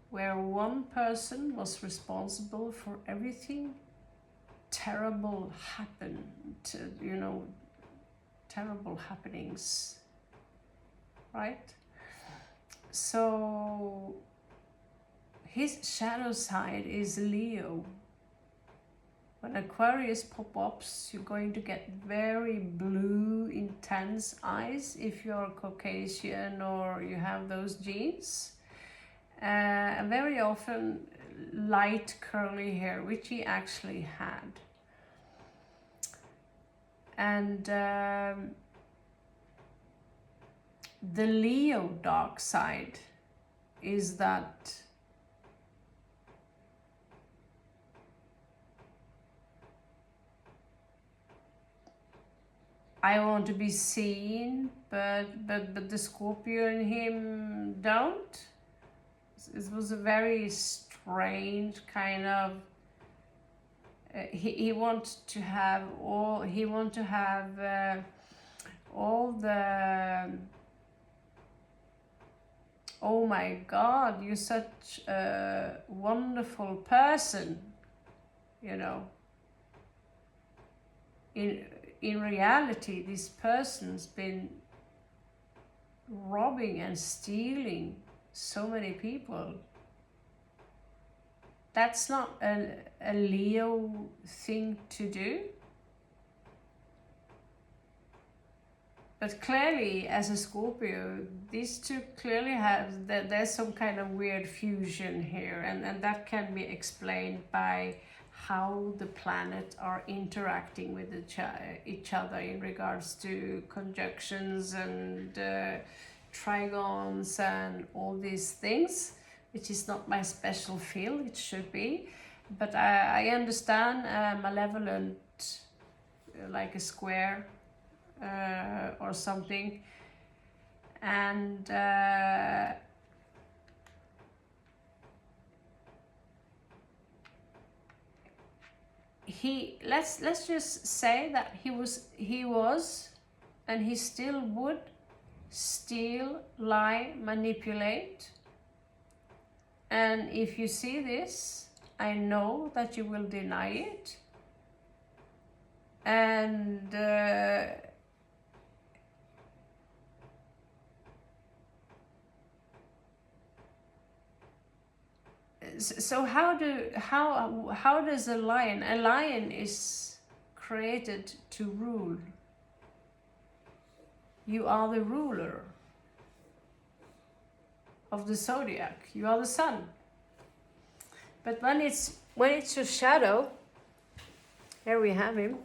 where one person was responsible for everything terrible happened, terrible happenings, right? So his shadow side is Leo. When Aquarius pop-ups, you're going to get very blue, intense eyes if you're Caucasian or you have those genes. And very often light curly hair, which he actually had. And the Leo dark side is that I want to be seen, but the Scorpio in him don't. It was a very strange kind of. He wants to have all. He wants to have all the. Oh my God! You're such a wonderful person, you know. In reality, this person's been robbing and stealing so many people. That's not a Leo thing to do. But clearly, as a Scorpio, these two clearly have, there's some kind of weird fusion here, and that can be explained by how the planets are interacting with each other in regards to conjunctions and trigons and all these things, which is not my special field. It should be, but I understand malevolent, like a square or something, and let's just say that he was and he still would steal, lie, manipulate. And if you see this, I know that you will deny it. And so how does a lion is created to rule. You are the ruler of the zodiac. You are the sun. But when it's your shadow, here we have him,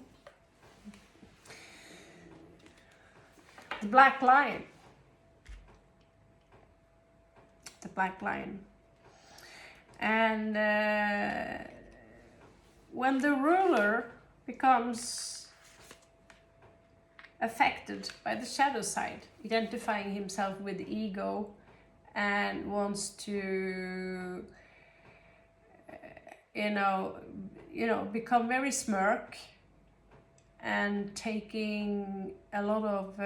the black lion. The black lion. And when the ruler becomes affected by the shadow side, identifying himself with ego and wants to, become very smirk and taking a lot of,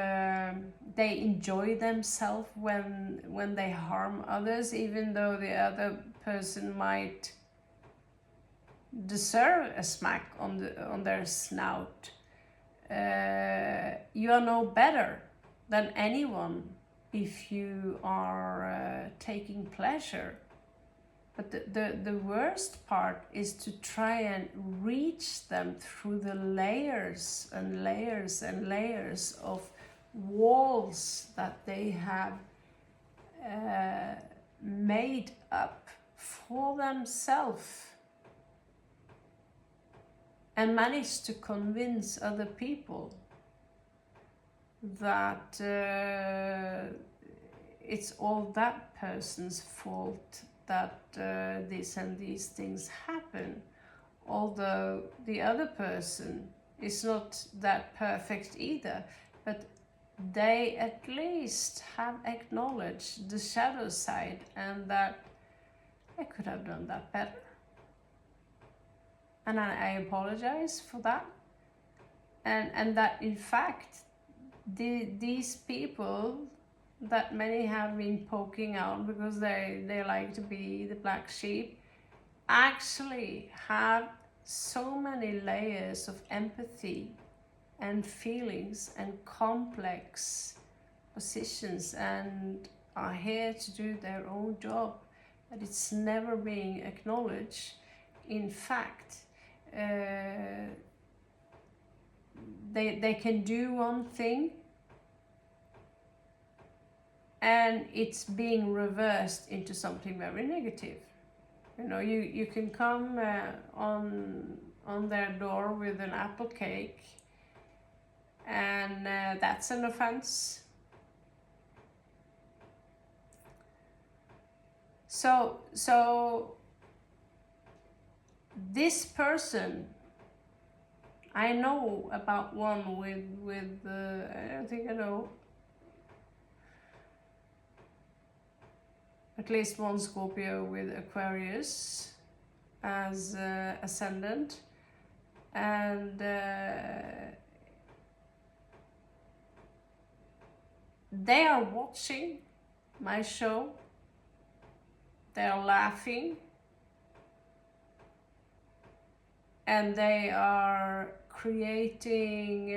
they enjoy themselves when they harm others, even though the other person might deserve a smack on their snout. You are no better than anyone if you are taking pleasure. But the worst part is to try and reach them through the layers and layers and layers of walls that they have made up for themselves, and manage to convince other people that it's all that person's fault that this and these things happen, although the other person is not that perfect either, but they at least have acknowledged the shadow side, and that I could have done that better. And I apologize for that. And that in fact, these people that many have been poking out because they like to be the black sheep, actually have so many layers of empathy and feelings and complex positions, and are here to do their own job, but it's never being acknowledged. In fact, they can do one thing and it's being reversed into something very negative. You can come on their door with an apple cake, and that's an offense. So this person, I know about one with I don't think I know at least one Scorpio with Aquarius as ascendant, and they are watching my show, they are laughing, and they are creating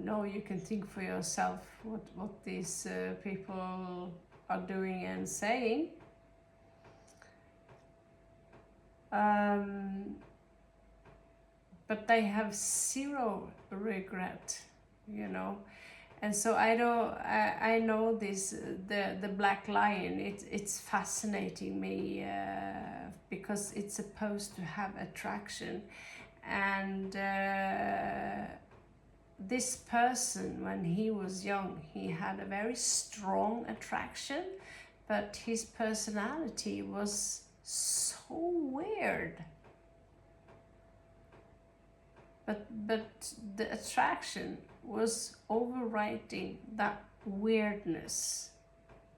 no, you can think for yourself what these people are doing and saying. But they have zero regret, And so I know this, the black lion, it's fascinating me because it's supposed to have attraction. And this person, when he was young, he had a very strong attraction, but his personality was so weird. But the attraction was overriding that weirdness,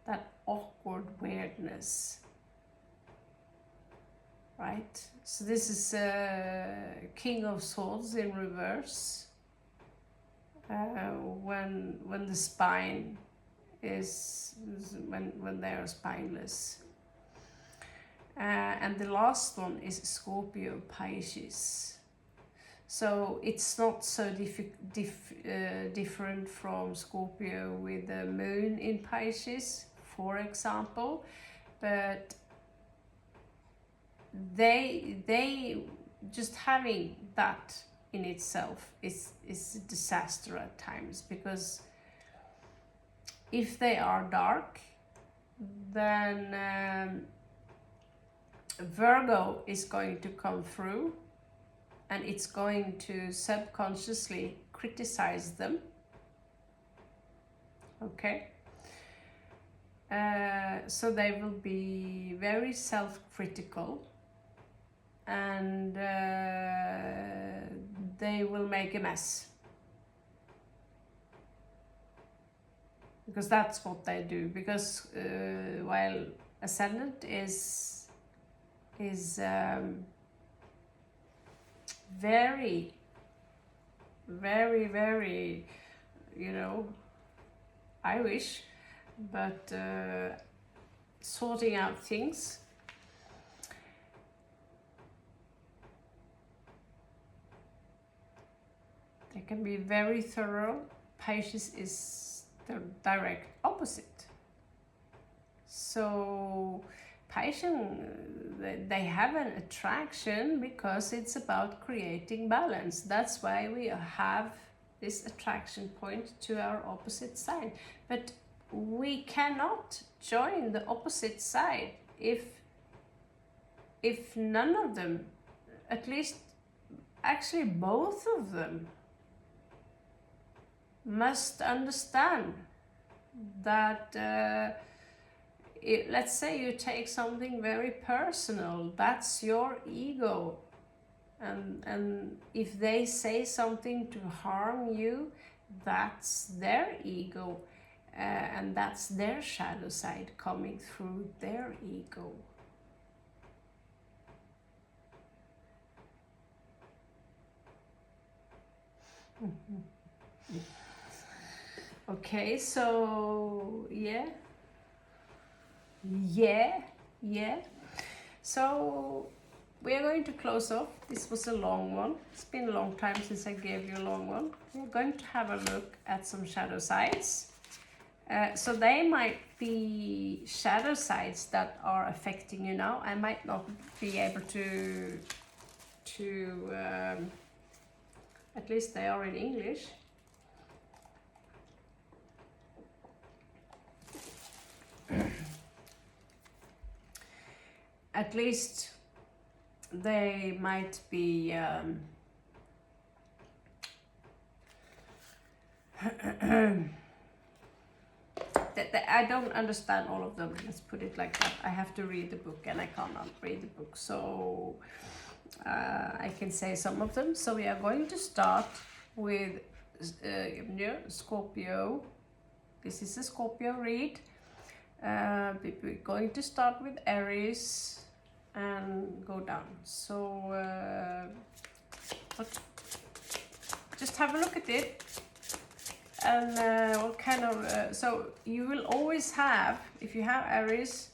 that awkward weirdness, right? So this is King of Swords in reverse, when the spine is, when they are spineless. And the last one is Scorpio Pisces. So it's not so different from Scorpio with the moon in Pisces, for example, but they just having that in itself is a disaster at times, because if they are dark, then Virgo is going to come through, and it's going to subconsciously criticize them. Okay? So they will be very self-critical, and they will make a mess. because that's what they do. Because while ascendant is very, very, very, you know, Irish, but sorting out things. They can be very thorough. Pisces is the direct opposite. So Pisces, they have an attraction because it's about creating balance. That's why we have this attraction point to our opposite side. But we cannot join the opposite side if none of them, at least actually both of them, must understand that let's say you take something very personal, that's your ego, and if they say something to harm you, that's their ego, and that's their shadow side coming through their ego. Okay, so yeah. So we are going to close off. This was a long one. It's been a long time since I gave you a long one. We're going to have a look at some shadow sides. So they might be shadow sides that are affecting you now. I might not be able to at least they are in English. At least they might be I don't understand all of them, let's put it like that. I have to read the book and I cannot read the book, so I can say some of them. So we are going to start with Scorpio. This is a Scorpio read. We're going to start with Aries and go down. So just have a look at it, and what kind of so you will always have, if you have Aries,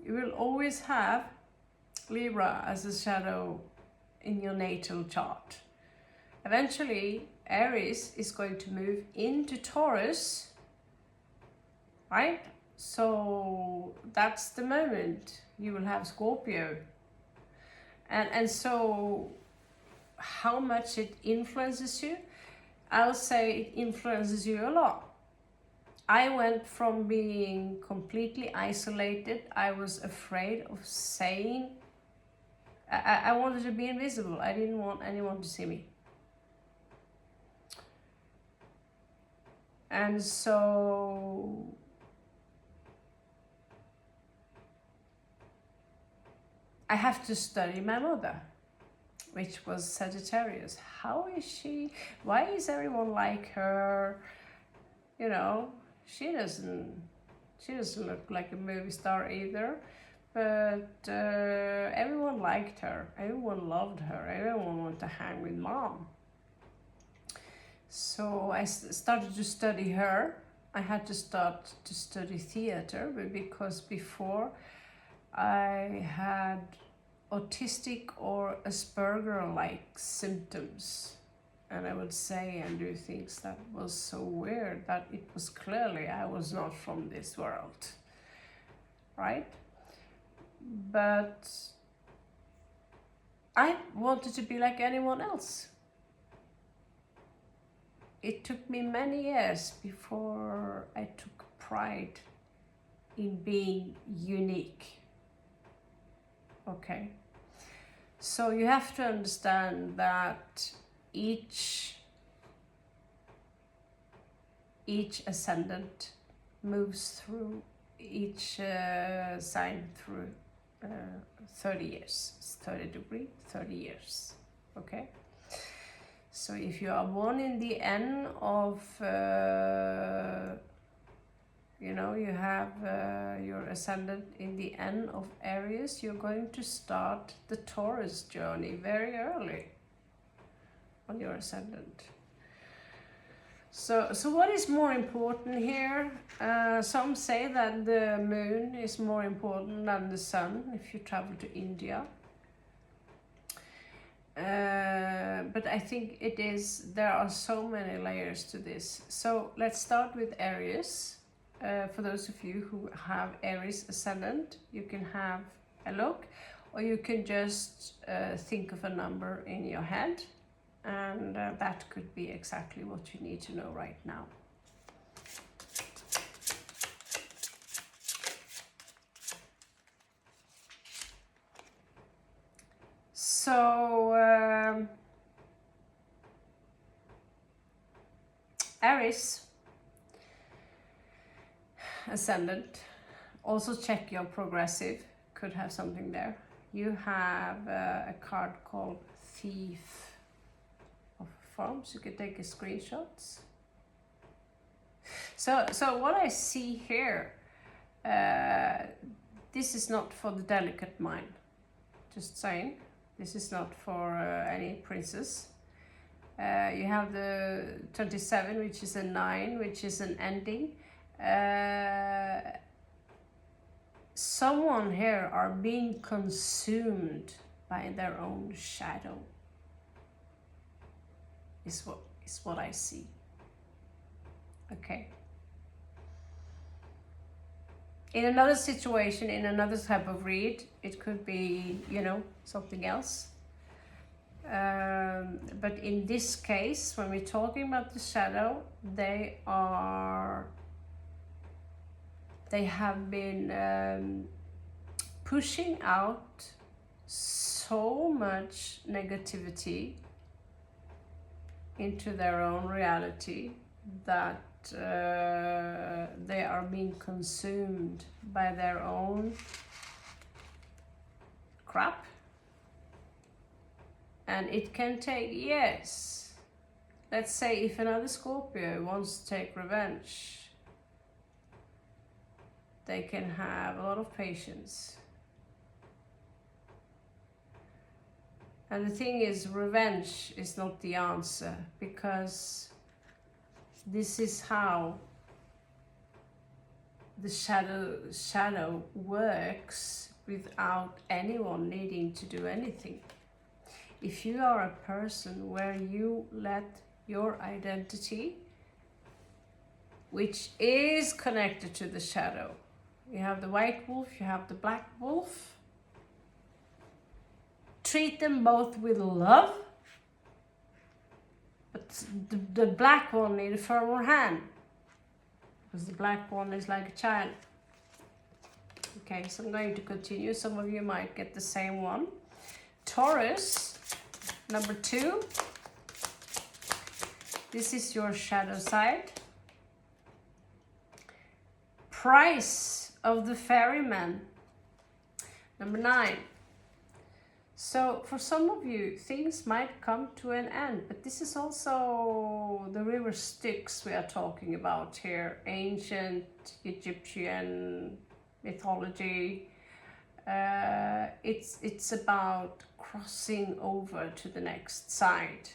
you will always have Libra as a shadow in your natal chart. Eventually Aries is going to move into Taurus, right? So that's the moment you will have Scorpio. And so how much it influences you, I'll say it influences you a lot. I went from being completely isolated. I was afraid of saying, I wanted to be invisible. I didn't want anyone to see me. And so I have to study my mother, which was Sagittarius. How is she? Why is everyone like her? You know, she doesn't look like a movie star either, but everyone liked her, everyone loved her, everyone wanted to hang with mom. So I started to study her. I had to start to study theater, because before I had autistic or Asperger-like symptoms, and I would say and do things that was so weird that it was clearly I was not from this world, right? But I wanted to be like anyone else. It took me many years before I took pride in being unique. Okay, so you have to understand that each ascendant moves through each sign through 30 years, 30 degrees, 30 years, okay? So if you are born in the end of You know, you have your ascendant in the end of Aries. You're going to start the Taurus journey very early on your ascendant. So what is more important here? Some say that the moon is more important than the sun if you travel to India. But I think it is, there are so many layers to this. So let's start with Aries. For those of you who have Aries ascendant, you can have a look, or you can just think of a number in your head, and that could be exactly what you need to know right now. So Aries ascendant, also check your progressive, could have something there. You have a card called Thief of Forms. You can take a screenshots. So what I see here, this is not for the delicate mind, just saying. This is not for any princess. You have the 27, which is a 9, which is an ending. Someone here are being consumed by their own shadow, is what I see. Okay. In another situation, in another type of read, it could be, you know, something else. But in this case, when we're talking about the shadow, they have been pushing out so much negativity into their own reality that they are being consumed by their own crap. And it can take years. Let's say if another Scorpio wants to take revenge, they can have a lot of patience. And the thing is, revenge is not the answer, because this is how the shadow works without anyone needing to do anything. If you are a person where you let your identity, which is connected to the shadow, you have the white wolf, you have the black wolf, treat them both with love, but the black one needs a firmer hand, because the black one is like a child. Okay, so I'm going to continue. Some of you might get the same one. Taurus, number 2. This is your shadow side. Price of the Ferryman, number 9. So for some of you, things might come to an end, but this is also the river Styx we are talking about here, ancient Egyptian mythology. It's about crossing over to the next side.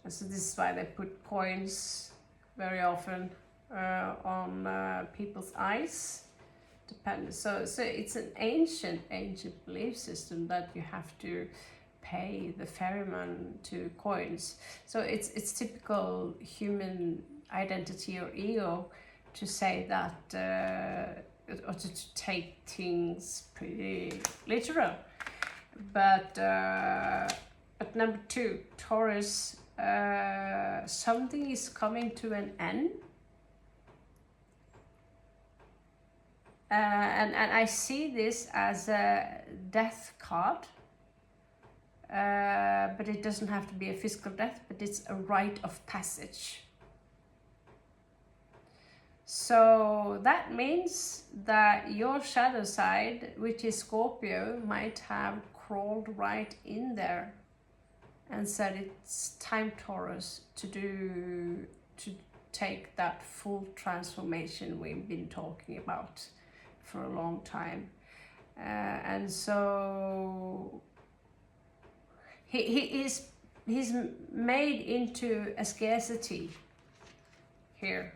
And so this is why they put coins very often on people's eyes. So it's an ancient belief system that you have to pay the ferryman to coins. So it's typical human identity or ego to say that or to take things pretty literal. But number 2, Taurus, something is coming to an end. And I see this as a death card, but it doesn't have to be a physical death, but it's a rite of passage. So that means that your shadow side, which is Scorpio, might have crawled right in there and said, it's time, Taurus, to take that full transformation we've been talking about for a long time. And so he's made into a scarcity here.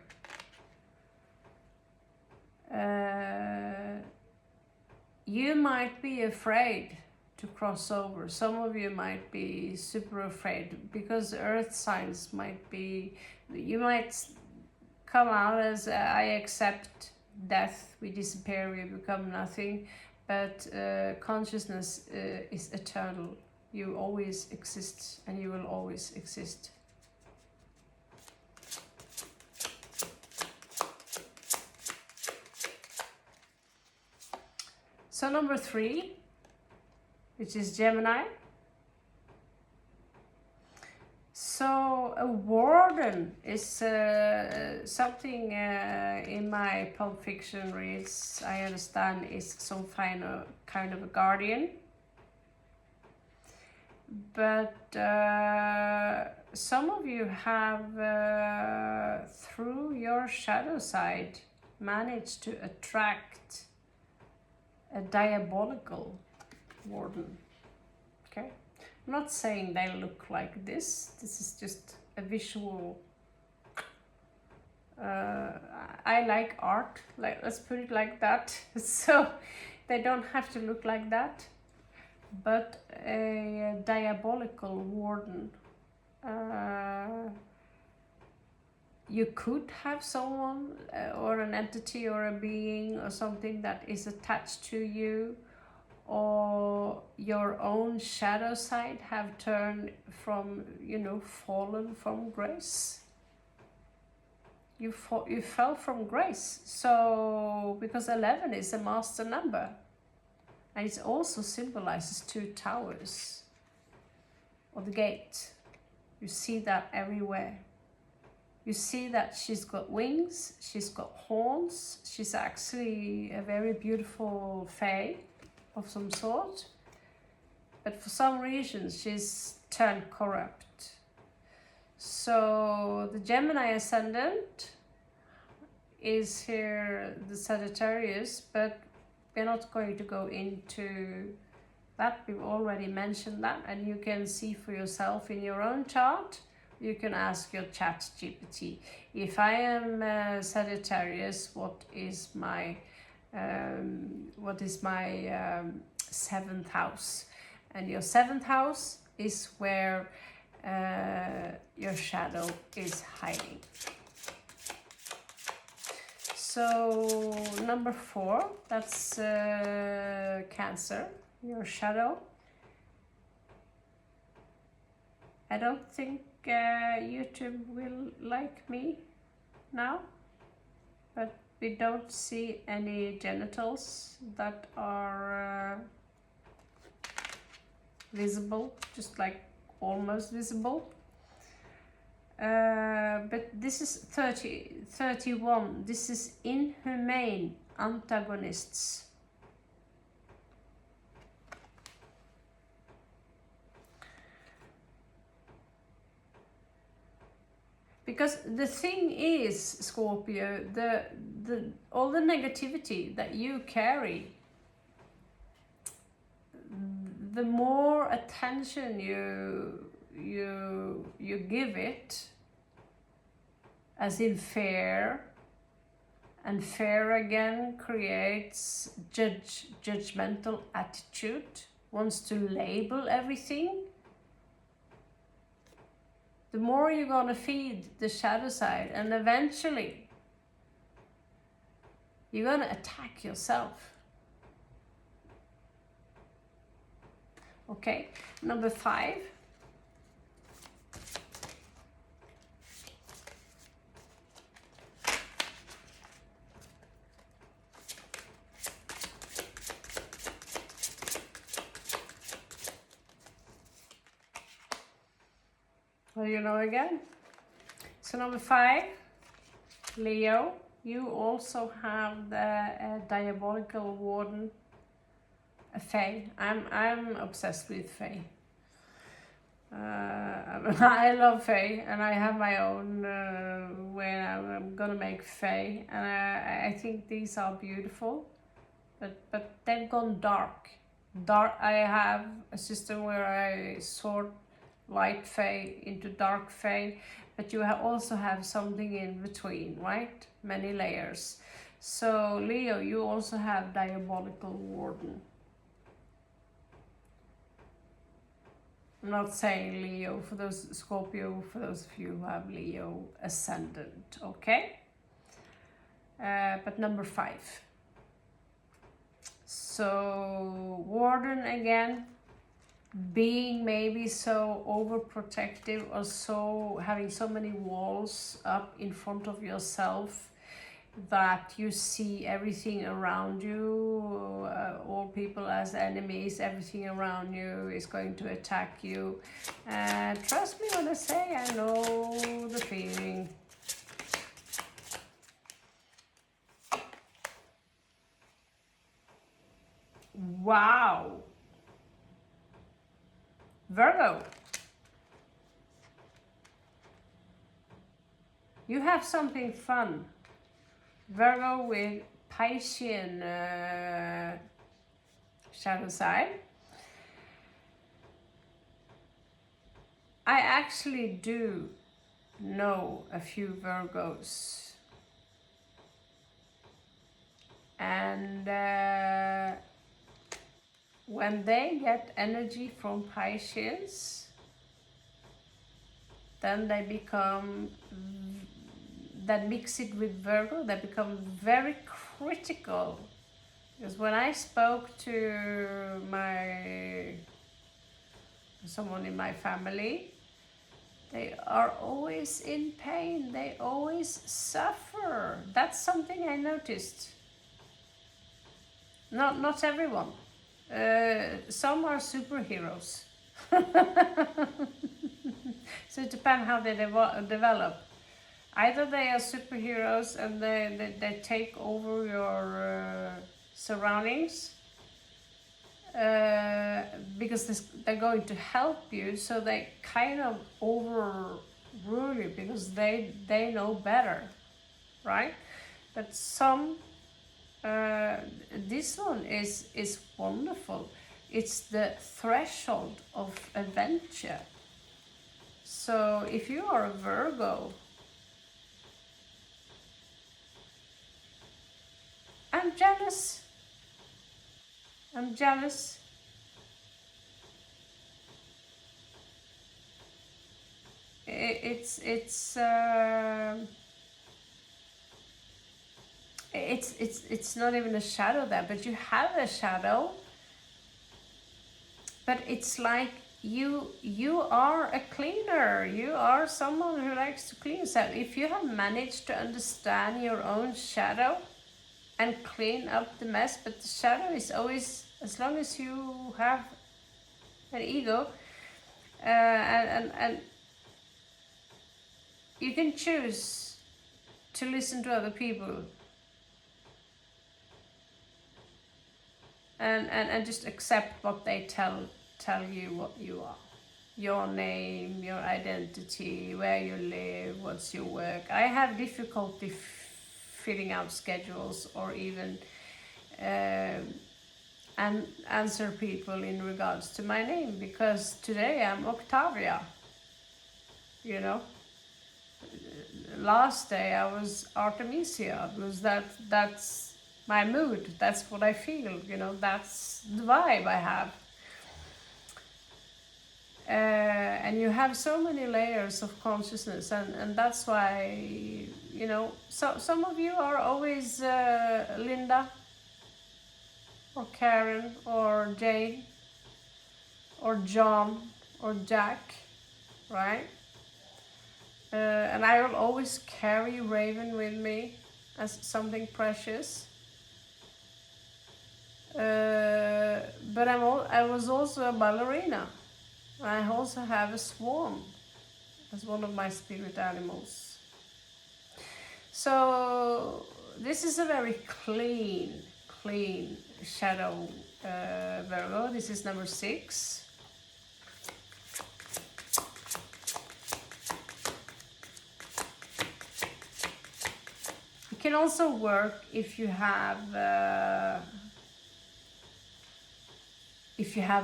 You might be afraid to cross over. Some of you might be super afraid because earth signs might be, you might come out as I accept death, we disappear, we become nothing, but consciousness is eternal. You always exist and you will always exist. So number 3, which is Gemini. So a warden is something in my Pulp Fiction reads, I understand, is some kind of a guardian. But some of you have, through your shadow side, managed to attract a diabolical warden. Okay, I'm not saying they look like this. This is just a visual. I like art. Like, let's put it like that. So they don't have to look like that. But a diabolical warden. You could have someone or an entity or a being or something that is attached to you, or your own shadow side have turned from, fallen from grace. You fell from grace. So, because 11 is a master number, and it also symbolizes 2 towers, or the gate. You see that everywhere. You see that she's got wings, she's got horns, she's actually a very beautiful fae of some sort. But for some reason, she's turned corrupt. So the Gemini ascendant is here, the Sagittarius, but we're not going to go into that. We've already mentioned that, and you can see for yourself in your own chart. You can ask your chat GPT, if I am Sagittarius, what is my 7th house? And your 7th house is where your shadow is hiding. So number 4, that's Cancer, your shadow. I don't think YouTube will like me now, but we don't see any genitals that are visible, just like almost visible. But this is 31. This is inhumane antagonists. Because the thing is, Scorpio, all the negativity that you carry, the more attention you give it, as in fear, and fear again creates judgmental attitude, wants to label everything. The more you're gonna feed the shadow side, and eventually you're gonna attack yourself. Okay, number 5. Well, you know again. So number 5, Leo, you also have the diabolical warden, a fae. I'm obsessed with fae. I love Fae, and I have my own way I'm gonna make Fae, and I think these are beautiful, but they've gone dark. I have a system where I sort light Fae into dark Fae, but you also have something in between, right? Many layers. So Leo, you also have Diabolical Warden. I'm not saying Leo for those Scorpio, for those of you who have Leo ascendant, okay? But number 5. So Warden again, being maybe so overprotective or so having so many walls up in front of yourself that you see everything around you, all people as enemies, everything around you is going to attack you. Trust me when I say I know the feeling. Wow. Virgo. You have something fun. Virgo with Piscean shadow side. I actually do know a few Virgos. And when they get energy from Pisceans, then they become, that mix it with Virgo, they become very critical. Because when I spoke to someone in my family, they are always in pain, they always suffer. That's something I noticed. Not everyone. Some are superheroes. So it depends how they develop. Either they are superheroes and they take over your surroundings because they're going to help you, so they kind of overrule you because they know better, right? But some, this one is wonderful. It's the threshold of adventure. So if you are a Virgo, I'm jealous. I'm jealous. It's not even a shadow there, but you have a shadow. But it's like you are a cleaner. You are someone who likes to clean. So if you have managed to understand your own shadow and clean up the mess, but the shadow is always, as long as you have an ego, and you can choose to listen to other people and just accept what they tell you what you are. Your name, your identity, where you live, what's your work. I have difficulty filling out schedules or even and answer people in regards to my name, because today I'm Octavia, you know. Last day I was Artemisia, because that's my mood, that's what I feel, you know, that's the vibe I have. And you have so many layers of consciousness, and that's why, you know, so some of you are always Linda or Karen or Jane or John or Jack, right? And I will always carry Raven with me as something precious. But I was also a ballerina. I also have a swan as one of my spirit animals. So this is a very clean shadow Virgo. This is number 6. can also work if you have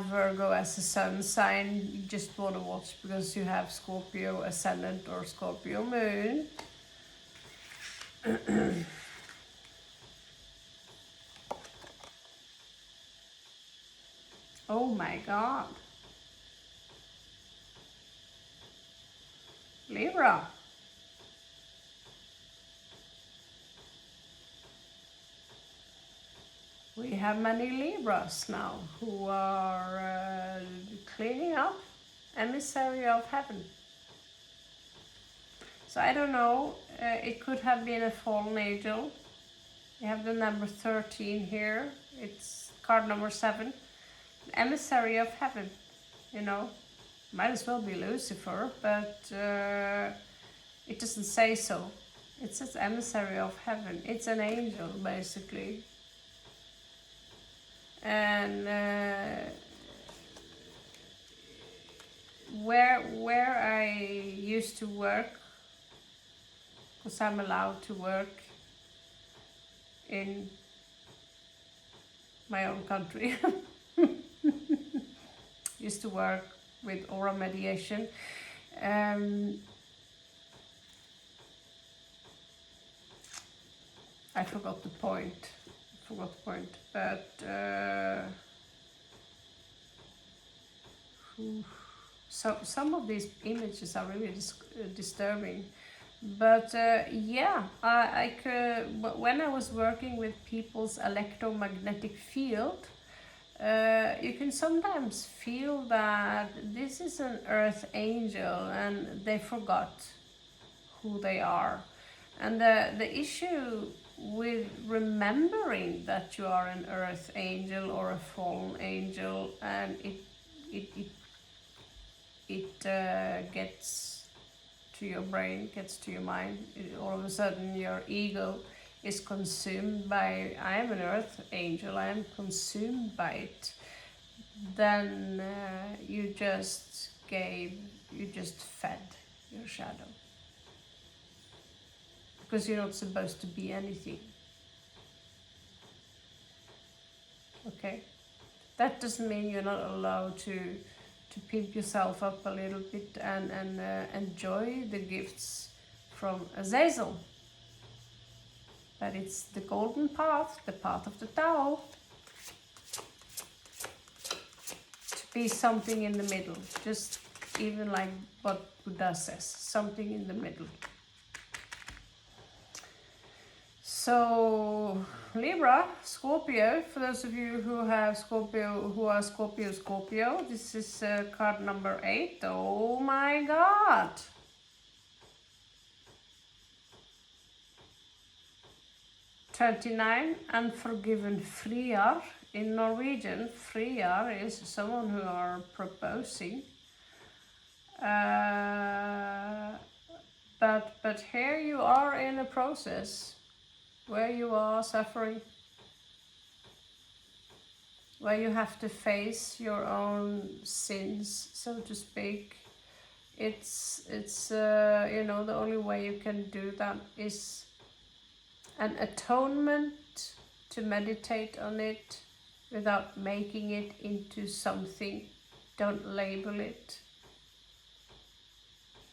Virgo as a sun sign. You just want to watch because you have Scorpio ascendant or Scorpio moon. Oh my God. Libra. We have many Libras now who are cleaning up, emissary of heaven. So I don't know, it could have been a fallen angel. We have the number 13 here. It's card number 7. Emissary of heaven, you know. Might as well be Lucifer, but it doesn't say so. It says emissary of heaven. It's an angel, basically. And where I used to work, because I'm allowed to work in my own country, used to work with aura mediation. I forgot the point. But so some of these images are really disturbing. But yeah, I could, when I was working with people's electromagnetic field, you can sometimes feel that this is an earth angel and they forgot who they are. And the issue with remembering that you are an earth angel or a fallen angel, and it gets to your brain, gets to your mind, all of a sudden your ego is consumed by, I am an earth angel, I am consumed by it, then you just fed your shadow. Because you're not supposed to be anything. Okay? That doesn't mean you're not allowed to pimp yourself up a little bit and enjoy the gifts from Azazel. But it's the golden path, the path of the Tao. To be something in the middle. Just even like what Buddha says, something in the middle. So Libra, Scorpio, for those of you who have Scorpio, who are Scorpio, this is card number 8. Oh my God! $29, unforgiven friar. In Norwegian, friar is someone who are proposing. But here you are in a process where you are suffering, where you have to face your own sins, so to speak. It's you know, the only way you can do that is an atonement, to meditate on it without making it into something. Don't label it.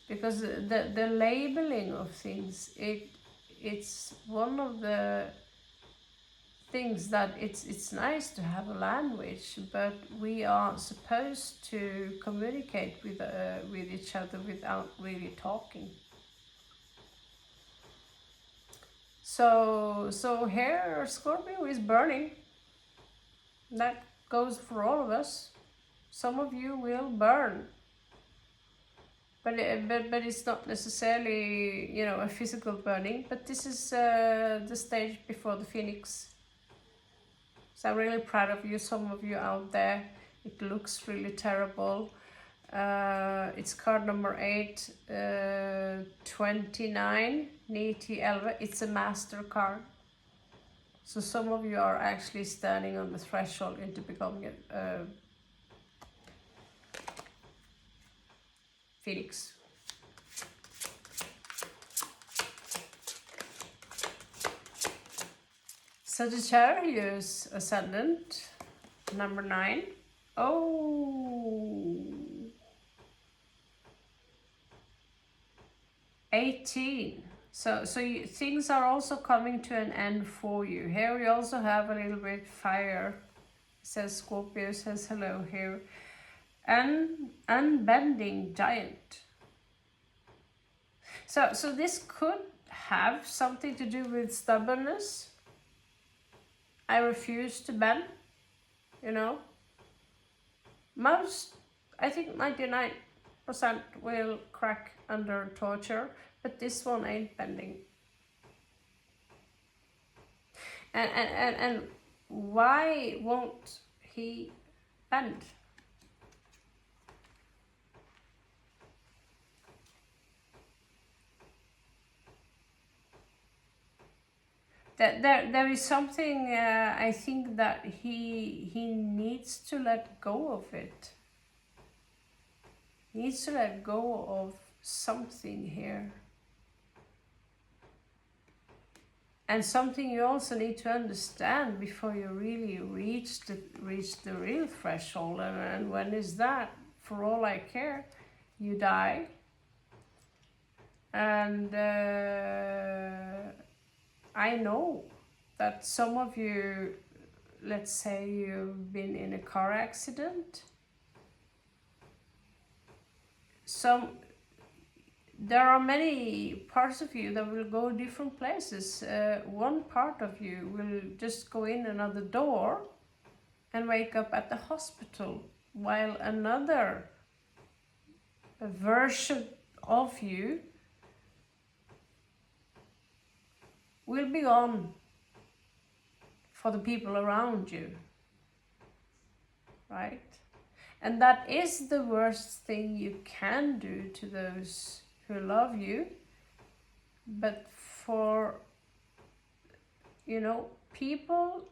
Because the labeling of things, it's one of the things that it's nice to have a language, but we are supposed to communicate with each other without really talking. So here Scorpio is burning. That goes for all of us. Some of you will burn. But it's not necessarily, you know, a physical burning, but this is the stage before the phoenix. So I'm really proud of you, some of you out there. It looks really terrible. It's card number 8, 29, 911. It's a master card. So some of you are actually standing on the threshold into becoming a Phoenix. Sagittarius ascendant, number 9. Oh, 18. So things are also coming to an end for you. Here we also have a little bit fire. It says Scorpio says hello here. And unbending giant. So this could have something to do with stubbornness. I refuse to bend, you know. Most, I think 99% will crack under torture, but this one ain't bending. And why won't he bend? There is something I think that he needs to let go of it. He needs to let go of something here. And something you also need to understand before you really reach the real threshold. And when is that? For all I care, you die. And I know that some of you, let's say you've been in a car accident. There are many parts of you that will go different places. One part of you will just go in another door and wake up at the hospital, while another version of you will be gone for the people around you, right? And that is the worst thing you can do to those who love you. But for, you know, people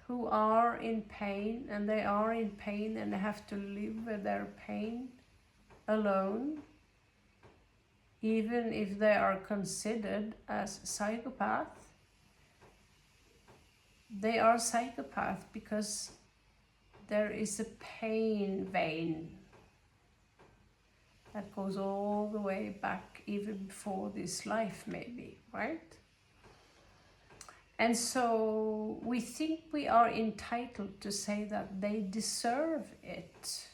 who are in pain, and they are in pain and they have to live with their pain alone, even if they are considered as psychopaths, they are psychopaths because there is a pain vein that goes all the way back, even before this life maybe, right? And so we think we are entitled to say that they deserve it.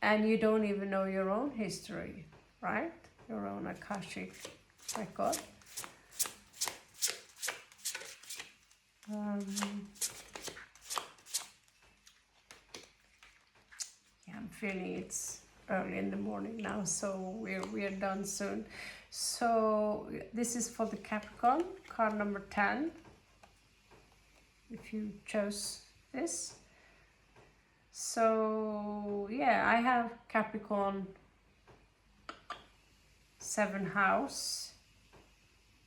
And you don't even know your own history, right? Your own Akashic record. Yeah, I'm feeling it's early in the morning now, so we're done soon. So this is for the Capricorn, card number 10, if you chose this. So yeah, I have Capricorn 7th house,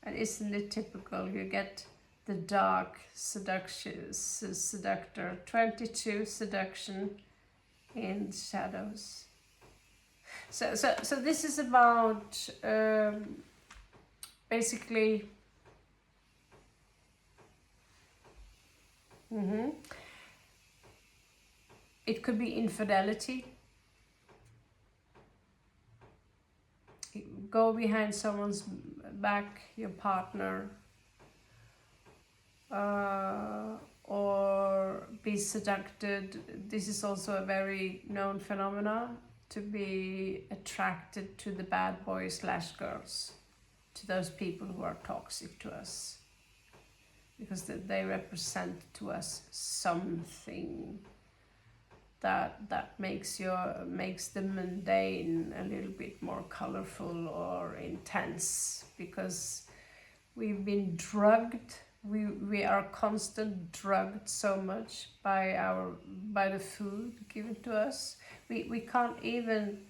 and isn't it typical? You get the dark seductor, 22 seduction in shadows. So this is about basically it could be infidelity. Go behind someone's back, your partner, or be seduced. This is also a very known phenomena, to be attracted to the bad boys / girls, to those people who are toxic to us, because they represent to us something that makes the mundane a little bit more colorful or intense, because we've been drugged. We are constant drugged so much by the food given to us. We can't even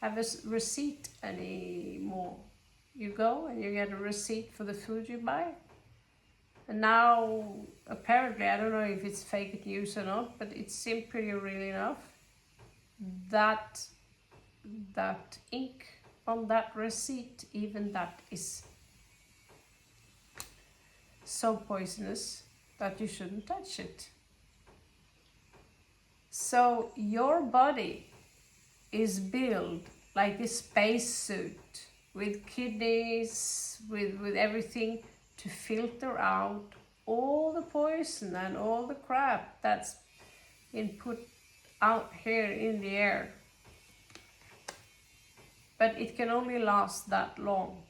have a receipt anymore. You go and you get a receipt for the food you buy. And now, apparently, I don't know if it's fake news or not, but it seemed pretty real enough that ink on that receipt, even that is so poisonous that you shouldn't touch it. So your body is built like a spacesuit with kidneys, with everything to filter out all the poison and all the crap that's been put out here in the air. But it can only last that long.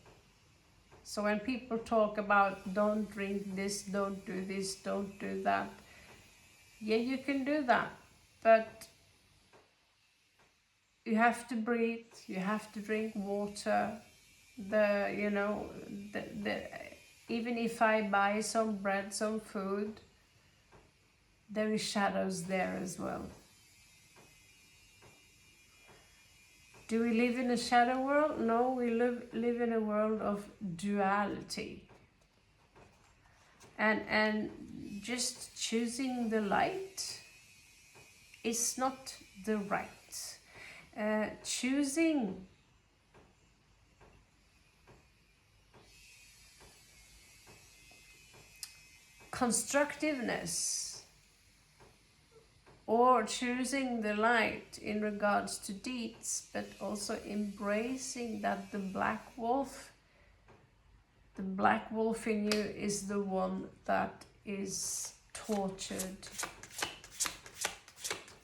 So when people talk about don't drink this, don't do this, don't do that, yeah, you can do that, but you have to breathe, you have to drink water. Even if I buy some bread, some food, there is shadows there as well. Do we live in a shadow world? No, we live in a world of duality. And just choosing the light is not the right. Choosing constructiveness or choosing the light in regards to deeds, but also embracing that the black wolf in you is the one that is tortured.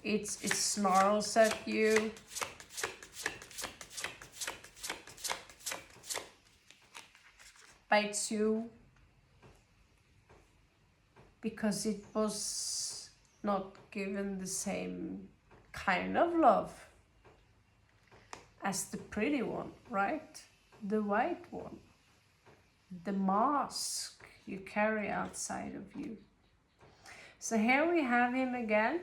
It snarls at you. Bites you. Because it was not given the same kind of love as the pretty one, right? The white one. The mask you carry outside of you. So here we have him again.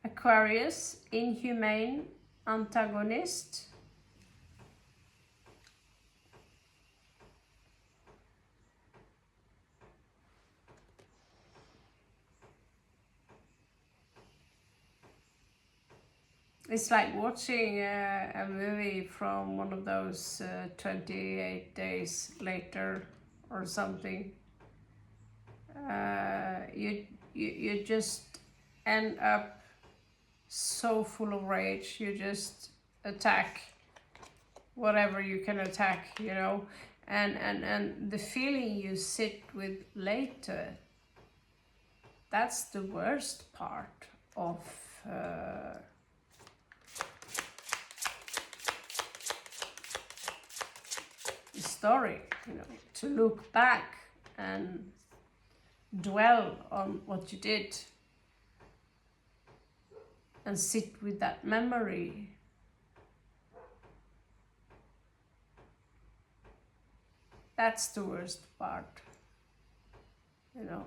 Aquarius, inhumane antagonist. It's like watching a movie from one of those 28 days later or something. You just end up so full of rage. You just attack whatever you can attack, you know. And the feeling you sit with later, that's the worst part of story, you know, to look back and dwell on what you did and sit with that memory. That's the worst part, you know.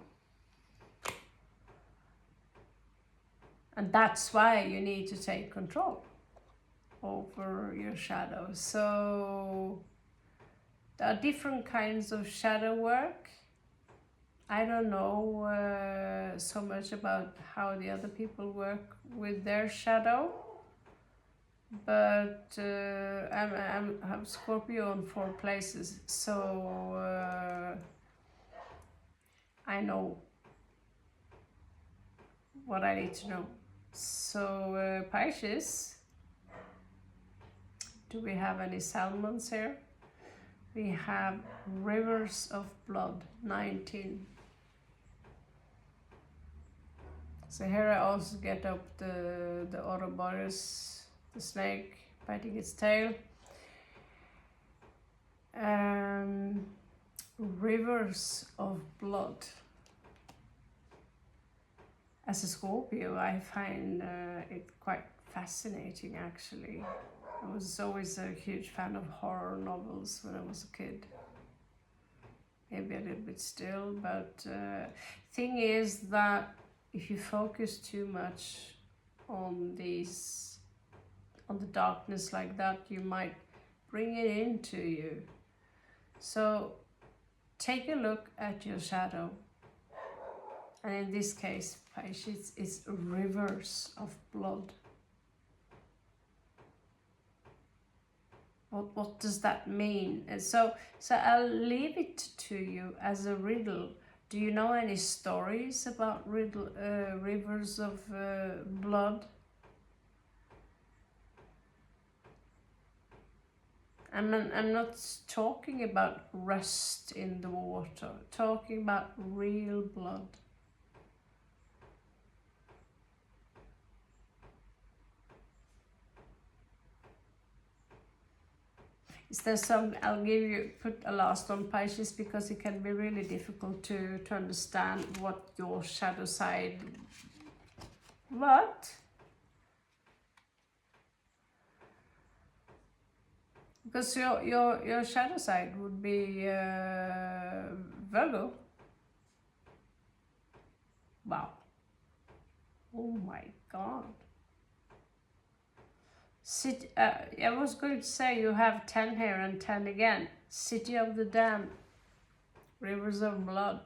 And that's why you need to take control over your shadow. So there are different kinds of shadow work. I don't know so much about how the other people work with their shadow, but I'm Scorpio in 4 places, so I know what I need to know. So Pisces, do we have any salmons here? We have rivers of blood, 19. So here I also get up the Ouroboros, the snake biting its tail. Rivers of blood. As a Scorpio, I find it quite fascinating, actually. I was always a huge fan of horror novels when I was a kid. Maybe a little bit still, but thing is that if you focus too much on the darkness like that, you might bring it into you. So take a look at your shadow. And in this case, Pisces is rivers of blood. What does that mean? And so I'll leave it to you as a riddle. Do you know any stories about rivers of blood? I'm not talking about rust in the water, talking about real blood. Is there some, I'll put a last on Pisces, because it can be really difficult to understand what your shadow side, what? Because your shadow side would be Virgo. Wow. Oh my God. I was going to say you have 10 here and 10 again. City of the Damned. Rivers of blood.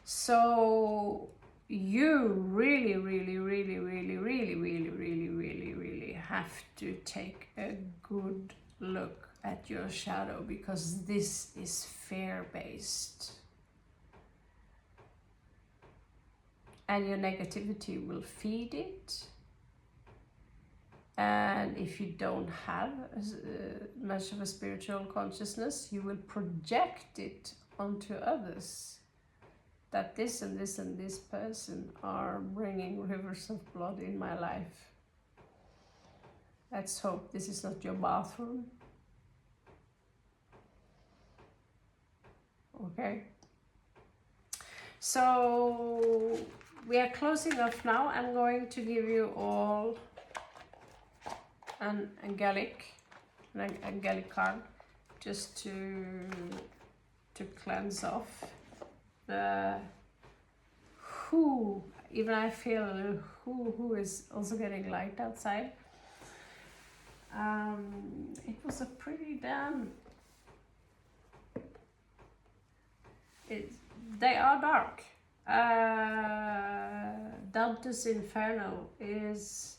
So you really have to take a good look at your shadow, because this is fear-based. And your negativity will feed it. And if you don't have much of a spiritual consciousness, you will project it onto others. That this and this and this person are bringing rivers of blood in my life. Let's hope this is not your bathroom. Okay. So we are closing off now. I'm going to give you all an angelic card, just to cleanse off the who. Even I feel who is also getting light outside. It was a pretty damn. They are dark. Dante's Inferno is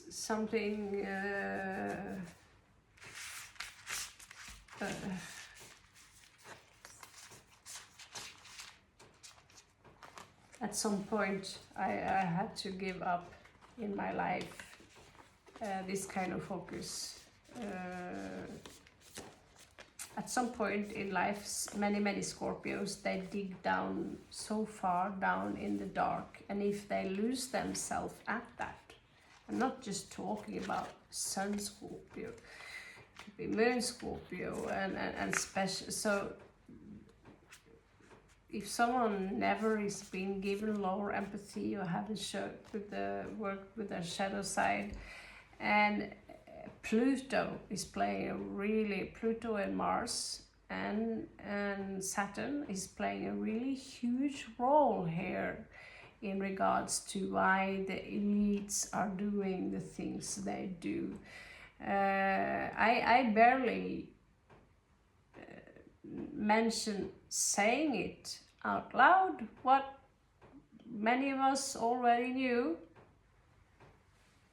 something at some point I had to give up in my life this kind of focus. At some point in life, many Scorpios, they dig down so far down in the dark, and if they lose themselves at that, I'm not just talking about Sun Scorpio, it could be Moon Scorpio and special. So if someone never is being given lower empathy or haven't worked with their shadow side, and Pluto is playing Pluto and Mars and Saturn is playing a really huge role here in regards to why the elites are doing the things they do. I barely mention saying it out loud, what many of us already knew.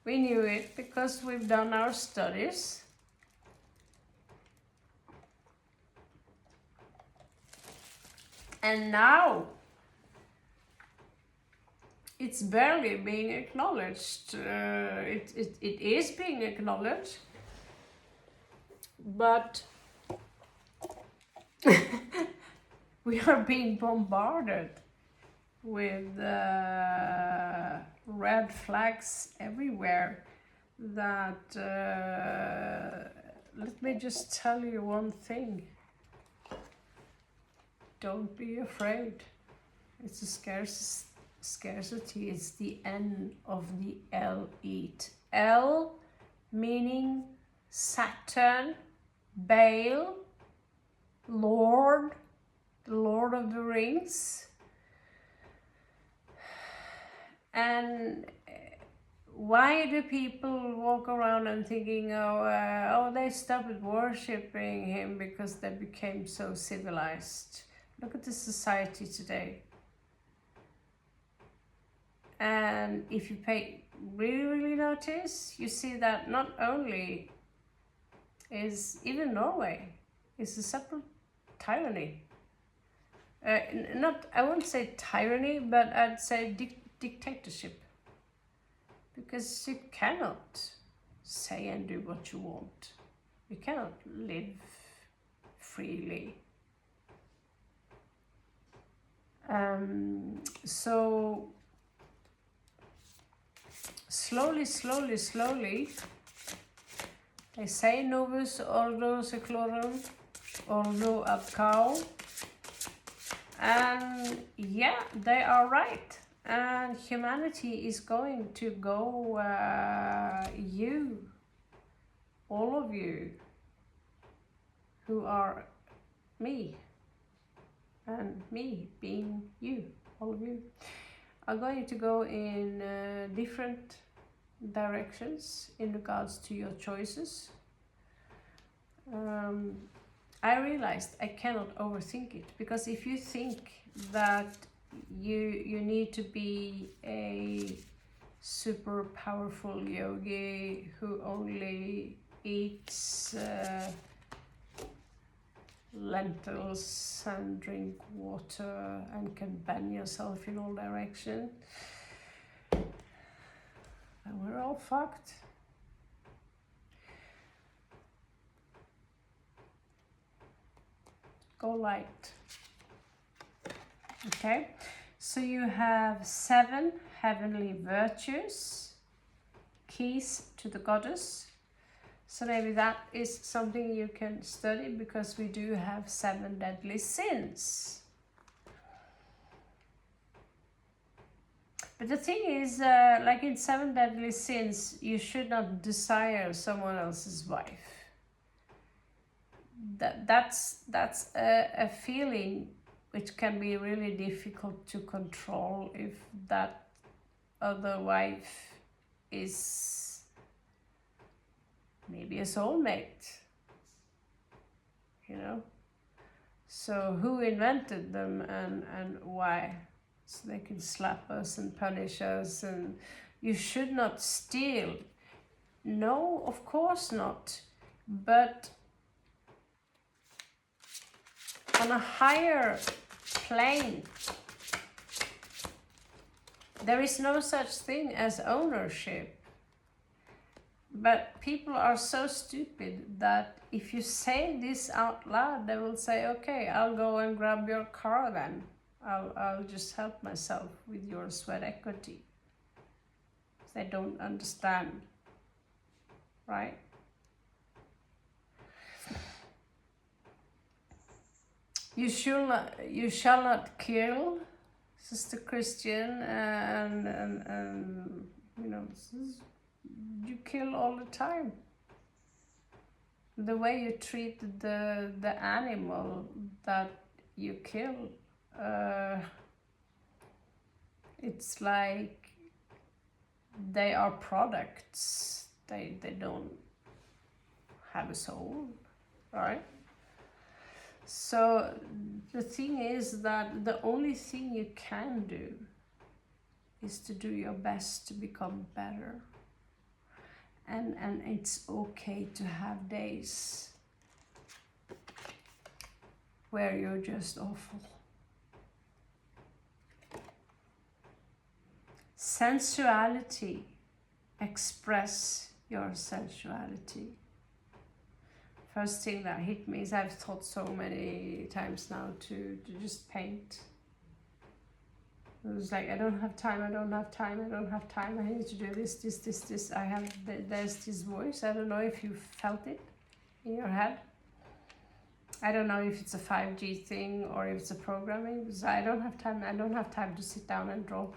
We knew it because we've done our studies. And now it's barely being acknowledged. It is being acknowledged, but we are being bombarded with red flags everywhere. That let me just tell you one thing. Don't be afraid. It's a scarcity. It's the N of the elite. L meaning Saturn, Baal, Lord, the Lord of the Rings. And why do people walk around and thinking, they stopped worshipping him because they became so civilized? Look at the society today. And if you pay really notice, you see that not only is even Norway is a separate tyranny. Not, I won't say tyranny, but I'd say dictatorship. Because you cannot say and do what you want. You cannot live freely. So slowly, they say novus ordo seclorum, ordo ad cao. And yeah, they are right. And humanity is going to go, all of you who are me, and me being you, all of you, are going to go in different directions in regards to your choices. I realized I cannot overthink it, because if you think that you need to be a super powerful yogi who only eats lentils and drink water and can bend yourself in all directions, then we're all fucked. Go light. Okay, so you have 7 heavenly virtues, keys to the goddess. So maybe that is something you can study, because we do have 7 deadly sins. But the thing is, like in 7 deadly sins, you should not desire someone else's wife. That's a feeling which can be really difficult to control if that other wife is maybe a soulmate, you know? So who invented them and why? So they can slap us and punish us, and you should not steal. No, of course not. But on a higher plane, there is no such thing as ownership. But people are so stupid that if you say this out loud, they will say, okay, I'll go and grab your car then. I'll just help myself with your sweat equity. They don't understand, right? You shall not kill, Sister Christian, and you know, you kill all the time. The way you treat the animal that you kill, it's like they are products. They don't have a soul, right? So the thing is that the only thing you can do is to do your best to become better. And it's okay to have days where you're just awful. Sensuality. Express your sensuality. First thing that hit me is I've thought so many times now to just paint. It was like, I don't have time, I need to do this. There's this voice, I don't know if you felt it in your head. I don't know if it's a 5G thing or if it's a programming, because I don't have time to sit down and draw,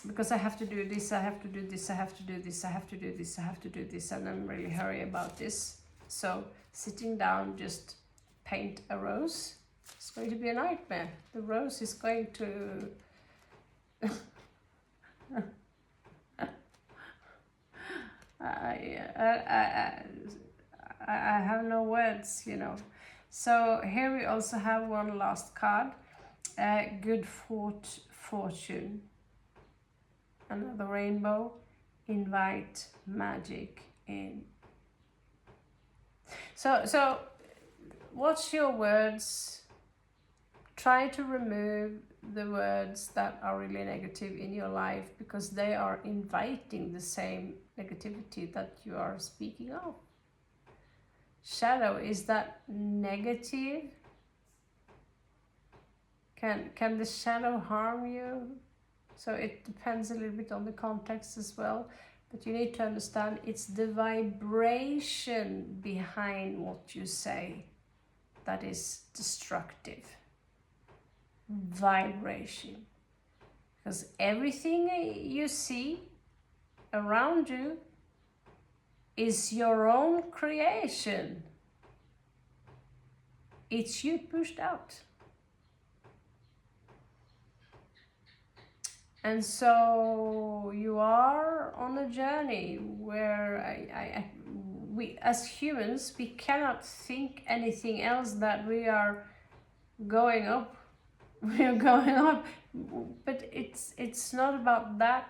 because I have to do this, and I'm really hurry about this. So sitting down, just paint a rose, it's going to be a nightmare. The rose is going to I have no words, you know. So here we also have one last card, good fortune. Another rainbow. Invite magic in. So watch your words. Try to remove the words that are really negative in your life, because they are inviting the same negativity that you are speaking of. Shadow, is that negative? Can the shadow harm you? So it depends a little bit on the context as well. But you need to understand it's the vibration behind what you say that is destructive. Vibration. Because everything you see around you is your own creation. It's you pushed out. And so you are on a journey where we as humans, we cannot think anything else that we are going up. We are going up, but it's not about that.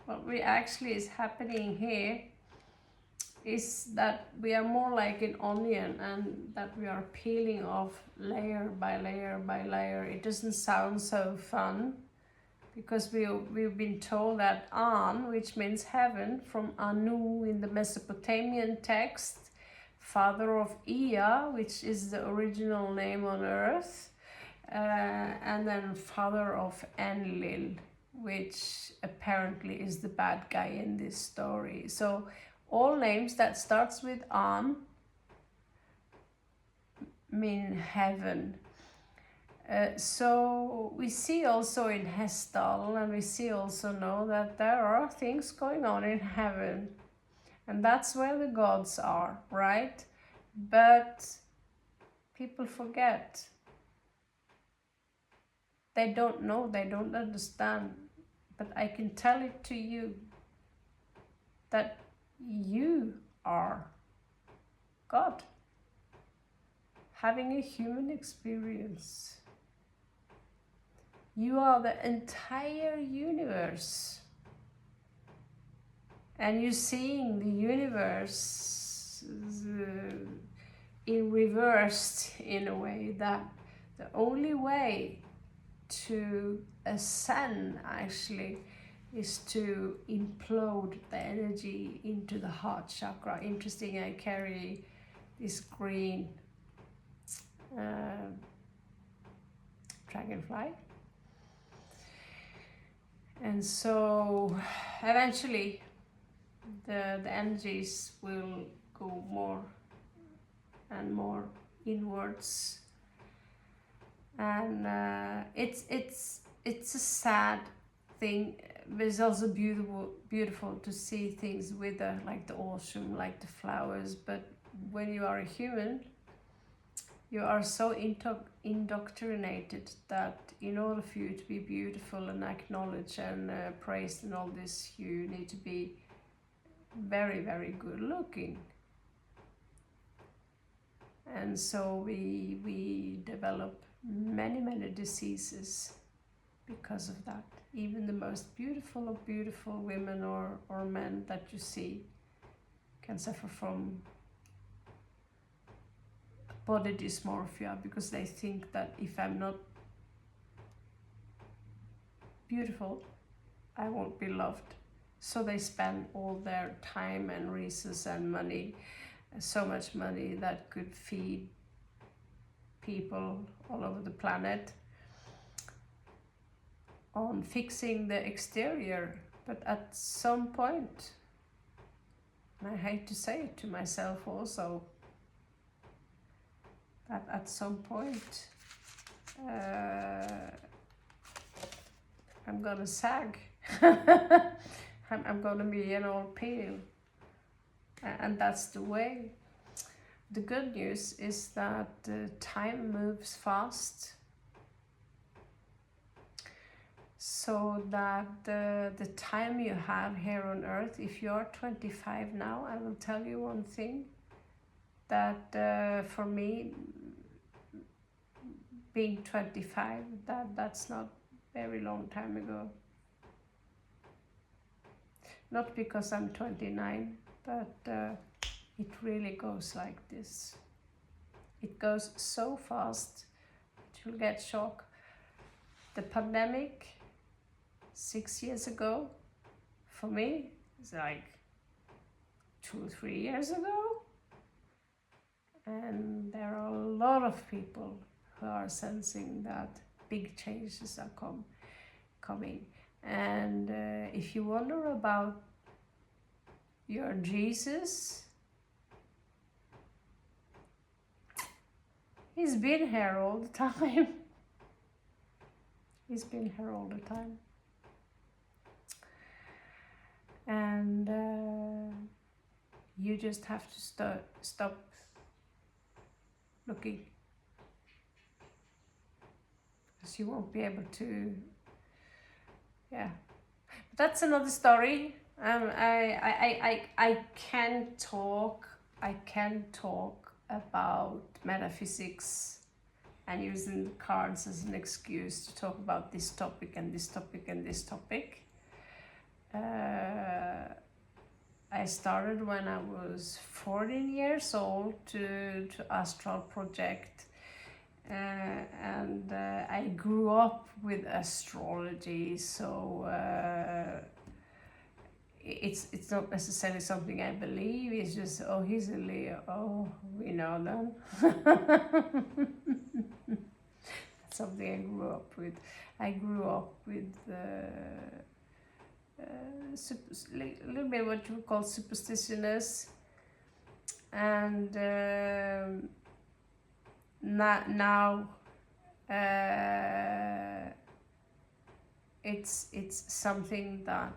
What we actually is happening here is that we are more like an onion, and that we are peeling off layer by layer by layer. It doesn't sound so fun, because we've been told that An, which means heaven, from Anu in the Mesopotamian text, father of Ea, which is the original name on earth, and then father of Enlil, which apparently is the bad guy in this story. So all names that starts with An mean heaven. So we see also in Hestal, and we see also know that there are things going on in heaven, and that's where the gods are, right? But people forget. They don't know, they don't understand. But I can tell it to you that you are God, having a human experience. You are the entire universe, and you're seeing the universe in reversed, in a way that the only way to ascend actually is to implode the energy into the heart chakra. Interesting, I carry this green dragonfly. And so eventually the energies will go more and more inwards, and it's a sad thing, but it's also beautiful to see things wither, like the autumn, like the flowers. But when you are a human, you are so indoctrinated that in order for you to be beautiful and acknowledged and praised and all this, you need to be very, very good looking. And so we develop many diseases because of that. Even the most beautiful of beautiful women or men that you see can suffer from body dysmorphia, because they think that if I'm not beautiful, I won't be loved. So they spend all their time and resources and money, so much money that could feed people all over the planet, on fixing the exterior. But at some point, and I hate to say it to myself also, that at some point I'm gonna sag. I'm gonna be an old peel, and that's the way. The good news is that time moves fast, so that the time you have here on earth, if you're 25 now, I will tell you one thing, that for me, being 25, that's not very long time ago. Not because I'm 29, but it really goes like this. It goes so fast, you'll get shocked. The pandemic 6 years ago, for me, it's like 2-3 years ago. And there are a lot of people who are sensing that big changes are coming. And if you wonder about your Jesus, he's been here all the time. He's been here all the time. And you just have to stop looking, because you won't be able to, yeah. But that's another story. I can talk about metaphysics and using the cards as an excuse to talk about this topic and this topic and this topic. I started when I was 14 years old to astral project, and I grew up with astrology, so it's not necessarily something I believe. It's just, oh, he's a Leo. Oh, we know them. That's something I grew up with. I grew up with a little bit what you call superstitious, and now it's something that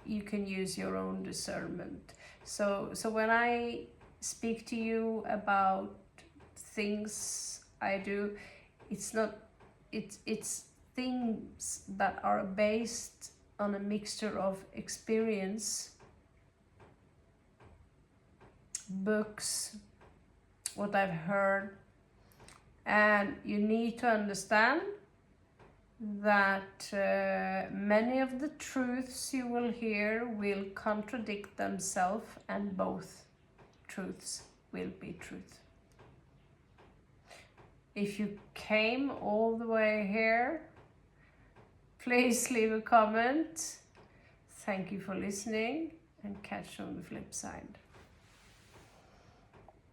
you can use your own discernment. So when I speak to you about things I do, it's things that are based on a mixture of experience, books, what I've heard, and you need to understand that many of the truths you will hear will contradict themselves, and both truths will be truth. If you came all the way here, please leave a comment. Thank you for listening, and catch you on the flip side.